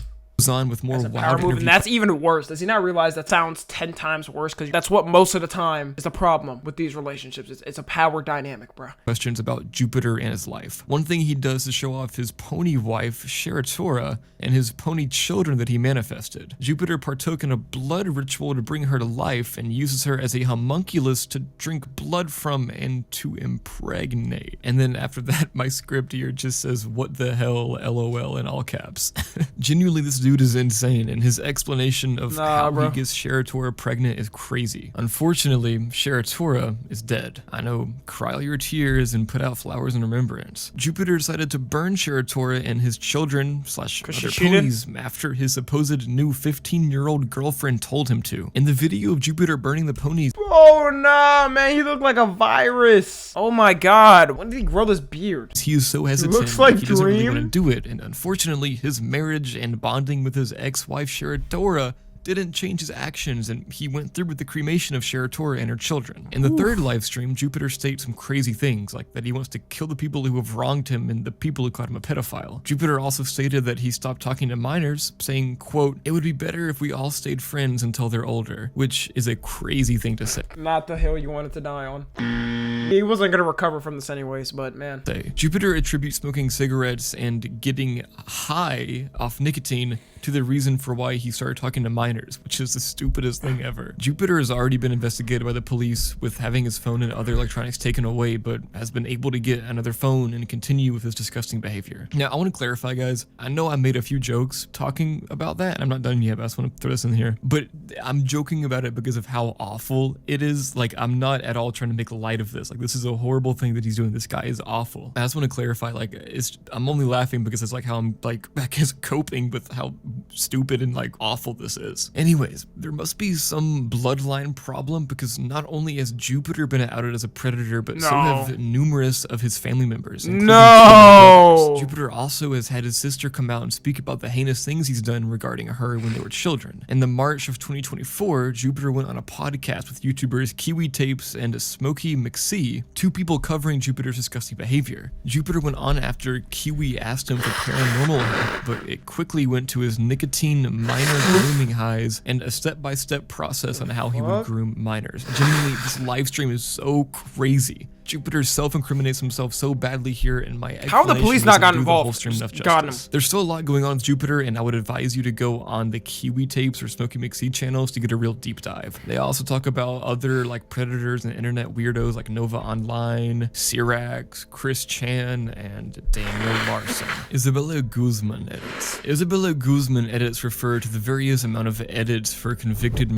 on with more As a power wild move, interview and that's even worse. Does he not realize that sounds 10 times worse? Because that's what most of the time is the problem with these relationships. It's a power dynamic, bro. questions about Jupiter and his life. One thing he does is show off his pony wife, Sheratora, and his pony children that he manifested. Jupiter partook in a blood ritual to bring her to life and uses her as a homunculus to drink blood from and to impregnate. And then after that, my script here just says, what the hell, LOL, in all caps. Genuinely, this dude is insane, and his explanation of how bro. he gets Sheratora pregnant is crazy. Unfortunately, Sheratora is dead. I know, cry your tears and put out flowers in remembrance. Jupiter decided to burn Sheratora and his children / other ponies after his supposed new 15-year-old girlfriend told him to. In the video of Jupiter burning the ponies, Oh no, man, he looked like a virus. Oh my god, when did he grow this beard? he is so hesitant looks like he doesn't really Dream. want to do it, and unfortunately his marriage and bonding with his ex-wife Sheratora didn't change his actions, and he went through with the cremation of Sheratora and her children. In the third live stream, Jupiter states some crazy things, like that he wants to kill the people who have wronged him and the people who called him a pedophile. Jupiter also stated that he stopped talking to minors, saying, quote, "It would be better if we all stayed friends until they're older," which is a crazy thing to say. Not the hill you wanted to die on. He wasn't gonna recover from this anyways, but man. Jupiter attributes smoking cigarettes and getting high off nicotine to the reason for why he started talking to minors, which is the stupidest thing ever. Jupiter has already been investigated by the police with having his phone and other electronics taken away, but has been able to get another phone and continue with his disgusting behavior. Now, I want to clarify, guys, I know I made a few jokes talking about that. I'm not done yet, but I just want to throw this in here. But I'm joking about it because of how awful it is. Like, I'm not at all trying to make light of this. Like, this is a horrible thing that he's doing. This guy is awful. I just want to clarify, like, I'm only laughing because it's like how I'm, like, I guess coping with how stupid and, like, awful this is. Anyways, there must be some bloodline problem because not only has Jupiter been outed as a predator, but so have numerous of his family members. No! Jupiter also has had his sister come out and speak about the heinous things he's done regarding her when they were children. In the March of 2024, Jupiter went on a podcast with YouTubers Kiwi Tapes and Smokey McSee, two people covering Jupiter's disgusting behavior. Jupiter went on after Kiwi asked him for paranormal help, but it quickly went to his nicotine minor grooming highs and a step-by-step process on how he would groom minors. Genuinely, this live stream is so crazy. Jupiter self-incriminates himself so badly here, and my How have the police not gotten involved? Got him. There's still a lot going on with Jupiter, and I would advise you to go on the Kiwi Tapes or Smokey McSee channels to get a real deep dive. They also talk about other like predators and internet weirdos like Nova Online, Sirax, Chris Chan, and Daniel Larson. Isabella Guzman edits. Isabella Guzman edits refer to the various amount of edits for convicted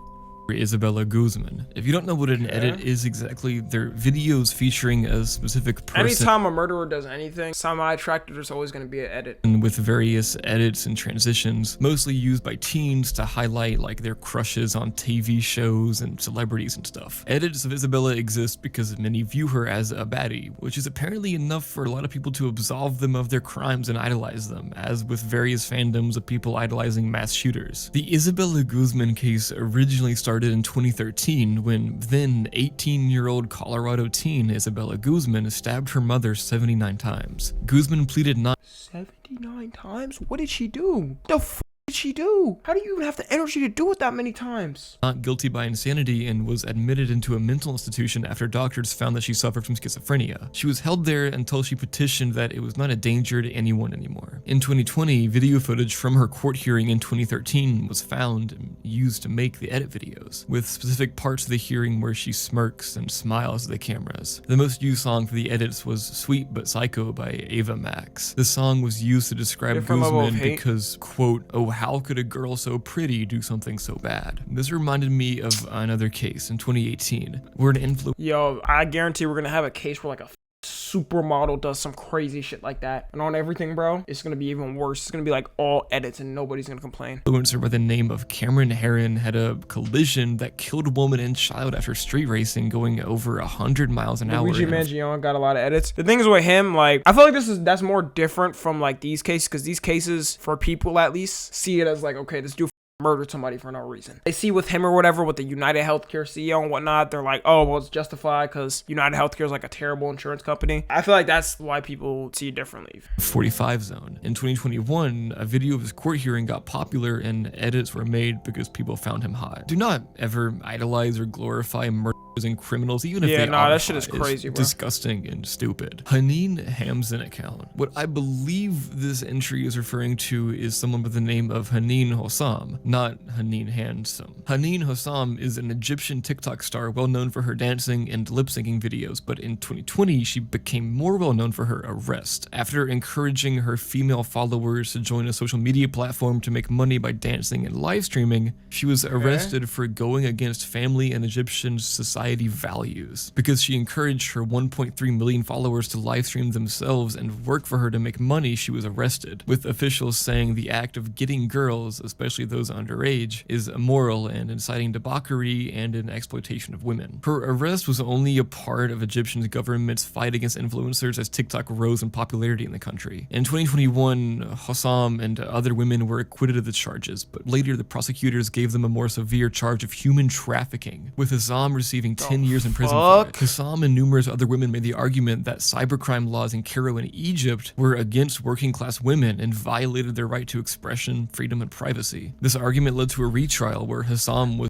Isabella Guzman. If you don't know what an edit is exactly, they're videos featuring a specific person. Anytime a murderer does anything, semi-attracted, there's always going to be an edit. And with various edits and transitions, mostly used by teens to highlight like their crushes on TV shows and celebrities and stuff. Edits of Isabella exist because many view her as a baddie, which is apparently enough for a lot of people to absolve them of their crimes and idolize them, as with various fandoms of people idolizing mass shooters. The Isabella Guzman case originally started in 2013 when then 18-year-old Colorado teen Isabella Guzman stabbed her mother 79 times. Guzman pleaded not 79 times? What did she do? The f did she do? How do you even have the energy to do it that many times? Not guilty by insanity and was admitted into a mental institution after doctors found that she suffered from schizophrenia. She was held there until she petitioned that it was not a danger to anyone anymore. In 2020, video footage from her court hearing in 2013 was found and used to make the edit videos, with specific parts of the hearing where she smirks and smiles at the cameras. The most used song for the edits was Sweet But Psycho by Ava Max. The song was used to describe Guzman because, quote, "Oh, how could a girl so pretty do something so bad?" This reminded me of another case in 2018 where an influencer. Yo, I guarantee we're gonna have a case where like a supermodel does some crazy shit like that, and on everything, bro, it's gonna be even worse. It's gonna be like all edits and nobody's gonna complain. Influencer by the name of Cameron Herron had a collision that killed a woman and child after street racing going over 100 miles an hour. Luigi Mangione got a lot of edits. The thing is with him, like, I feel like that's more different from like these cases, because these cases, for people at least, see it as like, okay, this dude murdered somebody for no reason. They see with him or whatever, with the United Healthcare CEO and whatnot, they're like, oh, well, it's justified because United Healthcare is like a terrible insurance company. I feel like that's why people see it differently. 45 zone. In 2021, a video of his court hearing got popular and edits were made because people found him hot. Do not ever idolize or glorify murderers and criminals, even if they are. That shit is crazy, bro. Disgusting and stupid. Haneen Hossam account. What I believe this entry is referring to is someone by the name of Haneen Hossam, not Haneen Hossam. Haneen Hossam is an Egyptian TikTok star well known for her dancing and lip syncing videos, but in 2020 she became more well known for her arrest after encouraging her female followers to join a social media platform to make money by dancing and live streaming. She was arrested for going against family and Egyptian society values because she encouraged her 1.3 million followers to live stream themselves and work for her to make money. She was arrested, with officials saying the act of getting girls, especially those underage, is immoral and inciting debauchery and an exploitation of women. Her arrest was only a part of Egyptian government's fight against influencers as TikTok rose in popularity in the country. In 2021, Hossam and other women were acquitted of the charges, but later the prosecutors gave them a more severe charge of human trafficking, with Hossam receiving 10 years in prison for it. Hossam and numerous other women made the argument that cybercrime laws in Cairo and Egypt were against working class women and violated their right to expression, freedom, and privacy. This argument led to a retrial where Hossam was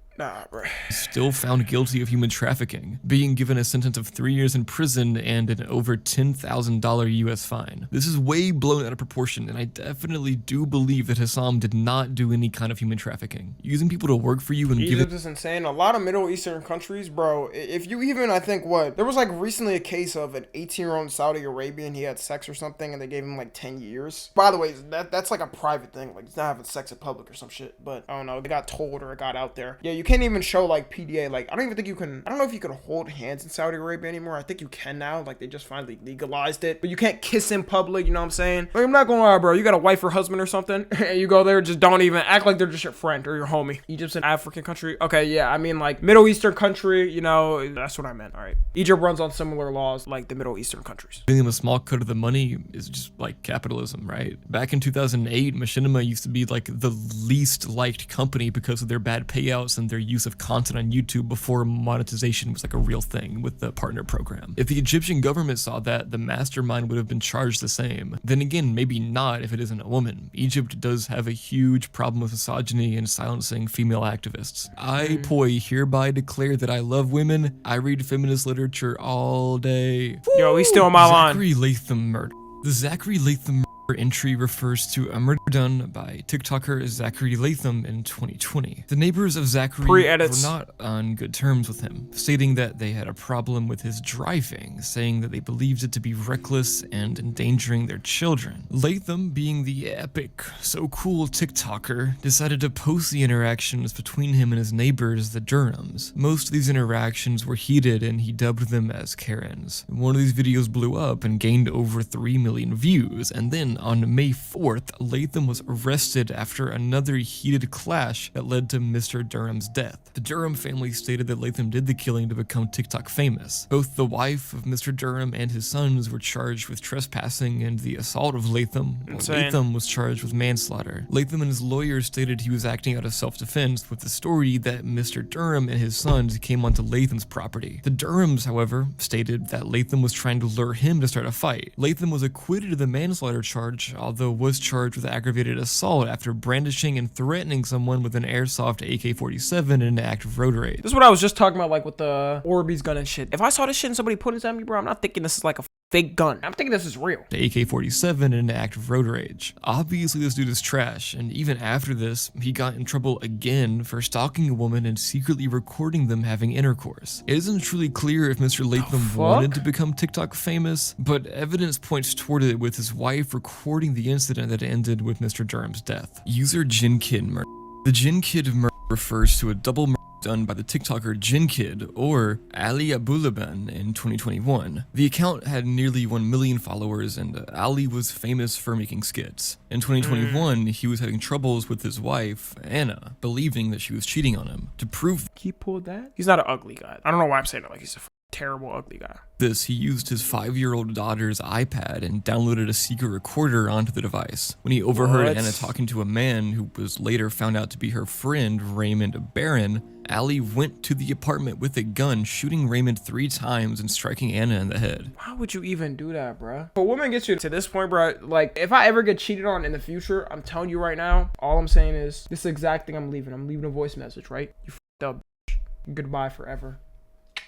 still found guilty of human trafficking, being given a sentence of 3 years in prison and an over $10,000 US fine. This is way blown out of proportion, and I definitely do believe that Hossam did not do any kind of human trafficking. Using people to work for you and Egypt is insane. A lot of Middle Eastern countries, bro, if you even, I think there was like recently a case of an 18-year-old Saudi Arabian, he had sex or something, and they gave him like 10 years. By the way, that's like a private thing, like he's not having sex in public or some shit, but I don't know, they got told or it got out there. Yeah, you can't even show like PDA, like I don't even think you can, I don't know if you can hold hands in Saudi Arabia anymore. I think you can now, like they just finally legalized it, but you can't kiss in public, you know what I'm saying? Like, I'm not gonna lie, bro, you got a wife or husband or something, and you go there, just don't even act like they're just your friend or your homie. Egypt's an African country. Okay, yeah, I mean like Middle Eastern country, you know, that's what I meant. All right, Egypt runs on similar laws like the Middle Eastern countries. Giving them a small cut of the money is just like capitalism, right? Back in 2008, Machinima used to be like the least liked company because of their bad payouts and their use of content on YouTube before monetization was like a real thing with the partner program. If the Egyptian government saw that, the mastermind would have been charged the same. Then again, maybe not if it isn't a woman. Egypt does have a huge problem with misogyny and silencing female activists. I, Poi, hereby declare that I love women. I read feminist literature all day. Yo, he's still on my line. Zachary Latham murder. The Zachary Latham Her entry refers to a murder done by TikToker Zachary Latham in 2020. The neighbors of Zachary were not on good terms with him, stating that they had a problem with his driving, saying that they believed it to be reckless and endangering their children. Latham, being the epic, so cool TikToker, decided to post the interactions between him and his neighbors, the Durhams. Most of these interactions were heated and he dubbed them as Karens. One of these videos blew up and gained over 3 million views, and then on May 4th, Latham was arrested after another heated clash that led to Mr. Durham's death. The Durham family stated that Latham did the killing to become TikTok famous. Both the wife of Mr. Durham and his sons were charged with trespassing and the assault of Latham, while Latham was charged with manslaughter. Latham and his lawyer stated he was acting out of self-defense, with the story that Mr. Durham and his sons came onto Latham's property. The Durhams, however, stated that Latham was trying to lure him to start a fight. Latham was acquitted of the manslaughter charge, although was charged with aggravated assault after brandishing and threatening someone with an airsoft AK-47 in an act of road rage. This is what I was just talking about, like with the orbeez gun and shit. If I saw this shit and somebody put it on me, bro, I'm not thinking this is like a fake gun. I'm thinking this is real. The AK-47 in an act of road rage. Obviously, this dude is trash, and even after this, he got in trouble again for stalking a woman and secretly recording them having intercourse. It isn't truly clear if Mr. Latham wanted to become TikTok famous, but evidence points toward it, with his wife recording the incident that ended with Mr. Durham's death. User JinnKid murder. The JinnKid murder refers to a double murder done by the TikToker JinnKid, or Aaliyah Salazar, in 2021. The account had nearly 1 million followers, and Ali was famous for making skits. In 2021, he was having troubles with his wife, Anna, believing that she was cheating on him. To prove he pulled that, he's not an ugly guy. I don't know why I'm saying it like he's a terrible ugly guy. This, he used his 5-year-old daughter's iPad and downloaded a secret recorder onto the device. When he overheard Anna talking to a man who was later found out to be her friend, Raymond Barron, Ali went to the apartment with a gun, shooting Raymond 3 times and striking Anna in the head. Why would you even do that, bro? If a woman gets you to this point, bro, like, if I ever get cheated on in the future, I'm telling you right now, all I'm saying is, this exact thing I'm leaving. I'm leaving a voice message, right? You f***ed up, bitch. Goodbye forever.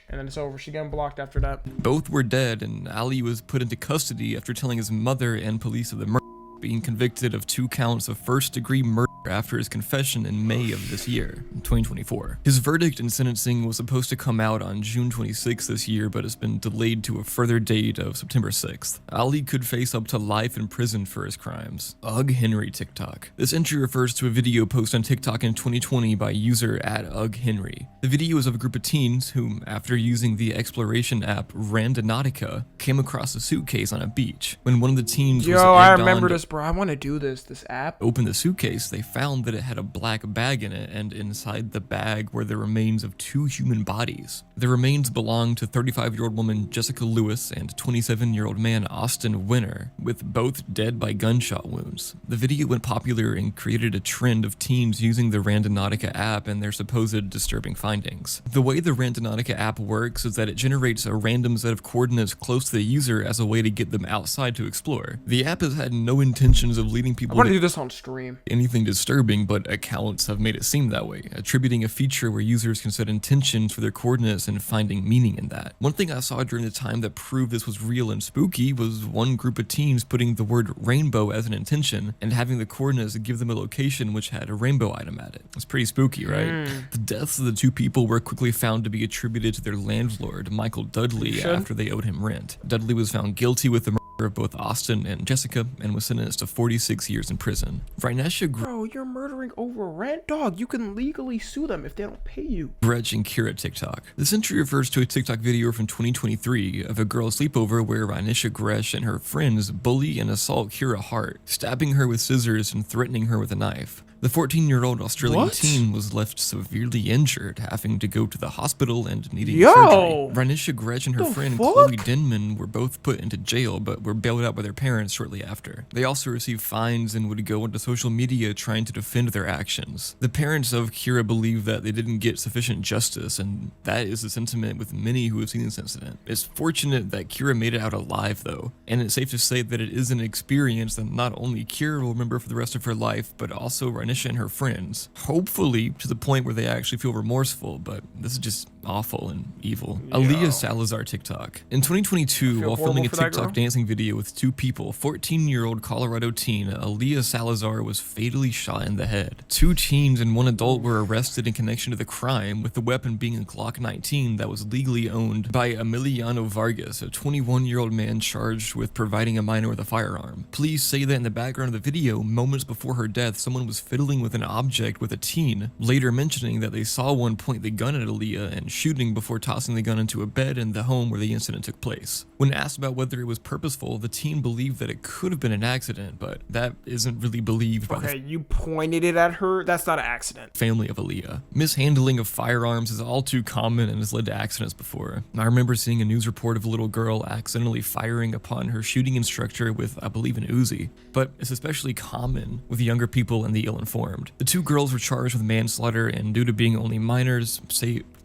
And then it's over. She getting blocked after that. Both were dead, and Ali was put into custody after telling his mother and police of the murder, being convicted of 2 counts of first-degree murder after his confession in May of this year, 2024. His verdict and sentencing was supposed to come out on June 26 this year, but has been delayed to a further date of September 6th. Ali could face up to life in prison for his crimes. Ugg Henry TikTok. This entry refers to a video posted on TikTok in 2020 by user @UggHenry. The video is of a group of teens who, after using the exploration app Randonautica, came across a suitcase on a beach. When one of the teens was I remember this, bro. I want to do this app. Opened the suitcase, they found that it had a black bag in it, and inside the bag were the remains of 2 human bodies. The remains belonged to 35-year-old woman Jessica Lewis and 27-year-old man Austin Winter, with both dead by gunshot wounds. The video went popular and created a trend of teens using the Randonautica app and their supposed disturbing findings. The way the Randonautica app works is that it generates a random set of coordinates close to the user as a way to get them outside to explore. The app has had no intentions of leading people I want to do this on stream. Anything disturbing, but accounts have made it seem that way, attributing a feature where users can set intentions for their coordinates and finding meaning in that. One thing I saw during the time that proved this was real and spooky was one group of teens putting the word rainbow as an intention and having the coordinates give them a location which had a rainbow item at it. It's pretty spooky, right? The deaths of the 2 people were quickly found to be attributed to their landlord, Michael Dudley, after they owed him rent. Dudley was found guilty with the murder of both Austin and Jessica and was sentenced to 46 years in prison. Vanesha Bro, you're murdering over rent? Dog, you can legally sue them if they don't pay you. and Kirra TikTok. This entry refers to a TikTok video from 2023 of a girl sleepover where Vanesha and her friends bully and assault Kirra Hart, stabbing her with scissors and threatening her with a knife. The 14-year-old Australian teen was left severely injured, having to go to the hospital and needing surgery. Vanesha and her friend Chloe Denman were both put into jail, but were bailed out by their parents shortly after. They also received fines and would go into social media trying to defend their actions. The parents of Kirra believe that they didn't get sufficient justice, and that is the sentiment with many who have seen this incident. It's fortunate that Kirra made it out alive, though, and it's safe to say that it is an experience that not only Kirra will remember for the rest of her life, but also Vanesha and her friends. Hopefully to the point where they actually feel remorseful, but this is just awful and evil. Aaliyah Salazar TikTok. In 2022, while filming a TikTok dancing video with two people, 14-year-old Colorado teen Aaliyah Salazar was fatally shot in the head. Two teens and one adult were arrested in connection to the crime, with the weapon being a Glock 19 that was legally owned by Emiliano Vargas, a 21-year-old man charged with providing a minor with a firearm. Police say that in the background of the video, moments before her death, someone was fiddling with an object with a teen, later mentioning that they saw one point the gun at Aaliyah and shooting before tossing the gun into a bed in the home where the incident took place. When asked about whether it was purposeful, the teen believed that it could have been an accident, but that isn't really believed by the you pointed it at her? That's not an accident. Family of Aaliyah. Mishandling of firearms is all too common and has led to accidents before. I remember seeing a news report of a little girl accidentally firing upon her shooting instructor with, I believe, an Uzi, but it's especially common with younger people and the ill-informed. The two girls were charged with manslaughter and, due to being only minors,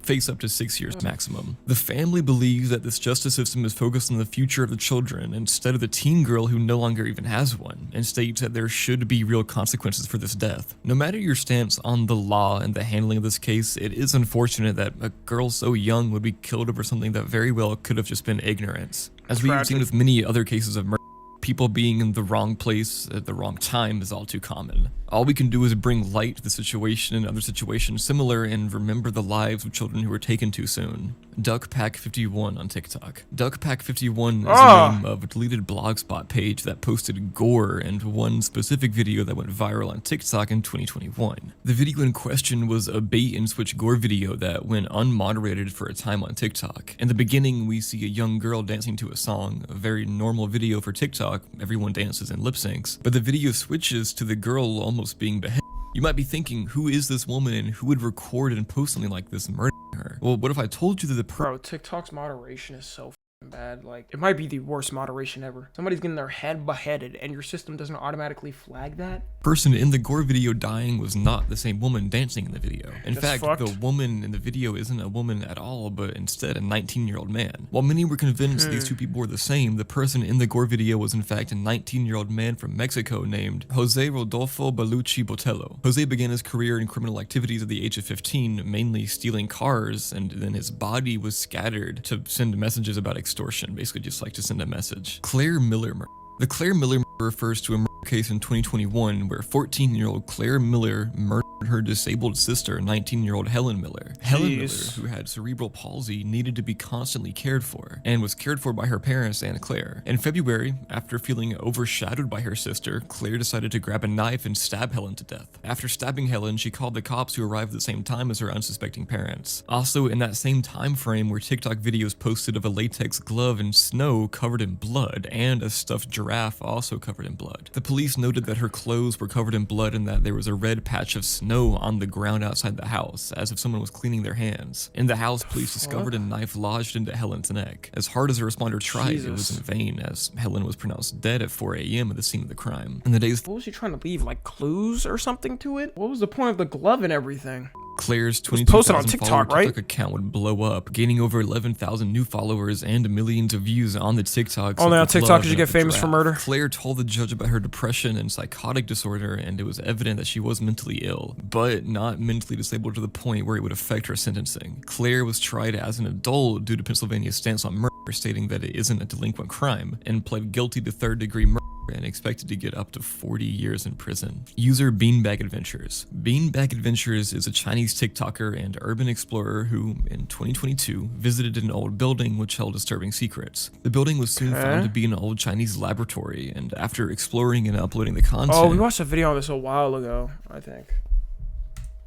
face up to 6 years maximum. The family believes that this justice system is focused on the future of the children instead of the teen girl who no longer even has one, and states that there should be real consequences for this death. No matter your stance on the law and the handling of this case, it is unfortunate that a girl so young would be killed over something that very well could have just been ignorance. As we've seen with many other cases of murder, people being in the wrong place at the wrong time is all too common. All we can do is bring light to the situation and other situations similar and remember the lives of children who were taken too soon. DuckPack51 on TikTok. DuckPack51 is the name of a deleted blogspot page that posted gore and one specific video that went viral on TikTok in 2021. The video in question was a bait and switch gore video that went unmoderated for a time on TikTok. In the beginning, we see a young girl dancing to a song, a very normal video for TikTok, everyone dances and lip syncs, but the video switches to the girl almost being beheaded. You might be thinking, who is this woman and who would record and post something like this murdering her? Well, what if I told you that Bro, TikTok's moderation is so bad. Like, it might be the worst moderation ever. Somebody's getting their head beheaded and your system doesn't automatically flag that? Person in the gore video dying was not the same woman dancing in the video. In fact, fucked. the woman in the video isn't a woman at all, but instead a 19-year-old man. While many were convinced these two people were the same, the person in the gore video was in fact a 19-year-old man from Mexico named Jose Rodolfo Baluchi Botello. Jose began his career in criminal activities at the age of 15, mainly stealing cars, and then his body was scattered to send messages about extortion, basically just like to send a message. Claire Miller murder. The Claire Miller murder refers to a murder case in 2021 where 14-year-old Claire Miller murdered her disabled sister, 19-year-old Helen Miller. Helen Miller, who had cerebral palsy, needed to be constantly cared for, and was cared for by her parents and Claire. In February, after feeling overshadowed by her sister, Claire decided to grab a knife and stab Helen to death. After stabbing Helen, she called the cops, who arrived at the same time as her unsuspecting parents. Also, in that same time frame were TikTok videos posted of a latex glove in snow covered in blood, and a stuffed giraffe also covered in blood. The police noted that her clothes were covered in blood and that there was a red patch of snow on the ground outside the house, as if someone was cleaning their hands. In the house, police discovered a knife lodged into Helen's neck. As hard as a responder tried, it was in vain, as Helen was pronounced dead at 4 a.m. at the scene of the crime. In the days— What was he trying to leave? Like clues or something to it? What was the point of the glove and everything? Claire's posted on 22,000 TikTok, follower right? TikTok account would blow up, gaining over 11,000 new followers and millions of views on the TikToks. Only on TikTok did you get famous for murder? Claire told the judge about her depression and psychotic disorder, and it was evident that she was mentally ill, but not mentally disabled to the point where it would affect her sentencing. Claire was tried as an adult due to Pennsylvania's stance on murder, stating that it isn't a delinquent crime, and pled guilty to third-degree murder and expected to get up to 40 years in prison. User Beanbag Adventures. Beanbag Adventures is a Chinese TikToker and urban explorer who, in 2022, visited an old building which held disturbing secrets. The building was soon found to be an old Chinese laboratory, and after exploring and uploading the content— Oh, we watched a video on this a while ago, I think.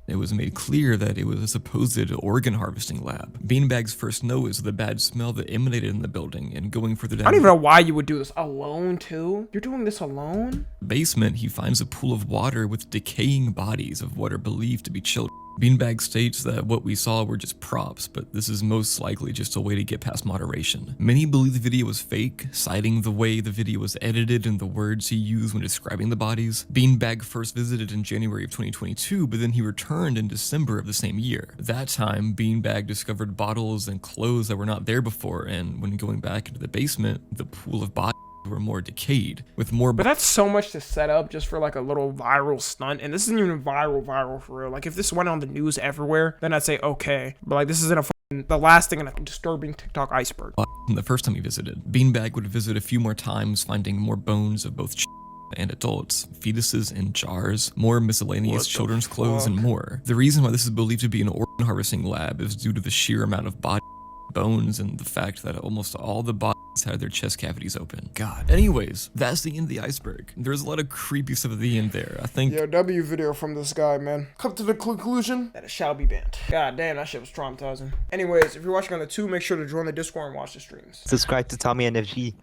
It was made clear that it was a supposed organ harvesting lab. Beanbag's first notice of the bad smell that emanated in the building, and going further down— I don't even know why you would do this alone, too. You're doing this alone? Basement, he finds a pool of water with decaying bodies of what are believed to be children. Beanbag states that what we saw were just props, but this is most likely just a way to get past moderation. Many believe the video was fake, citing the way the video was edited and the words he used when describing the bodies. Beanbag first visited in January of 2022, but then he returned in December of the same year. That time, Beanbag discovered bottles and clothes that were not there before, and when going back into the basement, the pool of bodies were more decayed, with more— But that's so much to set up just for like a little viral stunt, and this isn't even viral for real. Like if this went on the news everywhere, then I'd say okay, but like this is in a the last thing in a disturbing TikTok iceberg. The first time he visited, Beanbag would visit a few more times, finding more bones of both and adults, fetuses in jars, more miscellaneous children's clothes, and more. The reason why this is believed to be an organ harvesting lab is due to the sheer amount of body bones and the fact that almost all the bodies had their chest cavities open. God. Anyways, that's the end of the iceberg. There's a lot of creepy stuff at the end there. I think. Yo, W video from this guy, man. Come to the conclusion that it shall be banned. God damn, that shit was traumatizing. Anyways, if you're watching on the 2, make sure to join the Discord and watch the streams. Subscribe to Tommy NFG.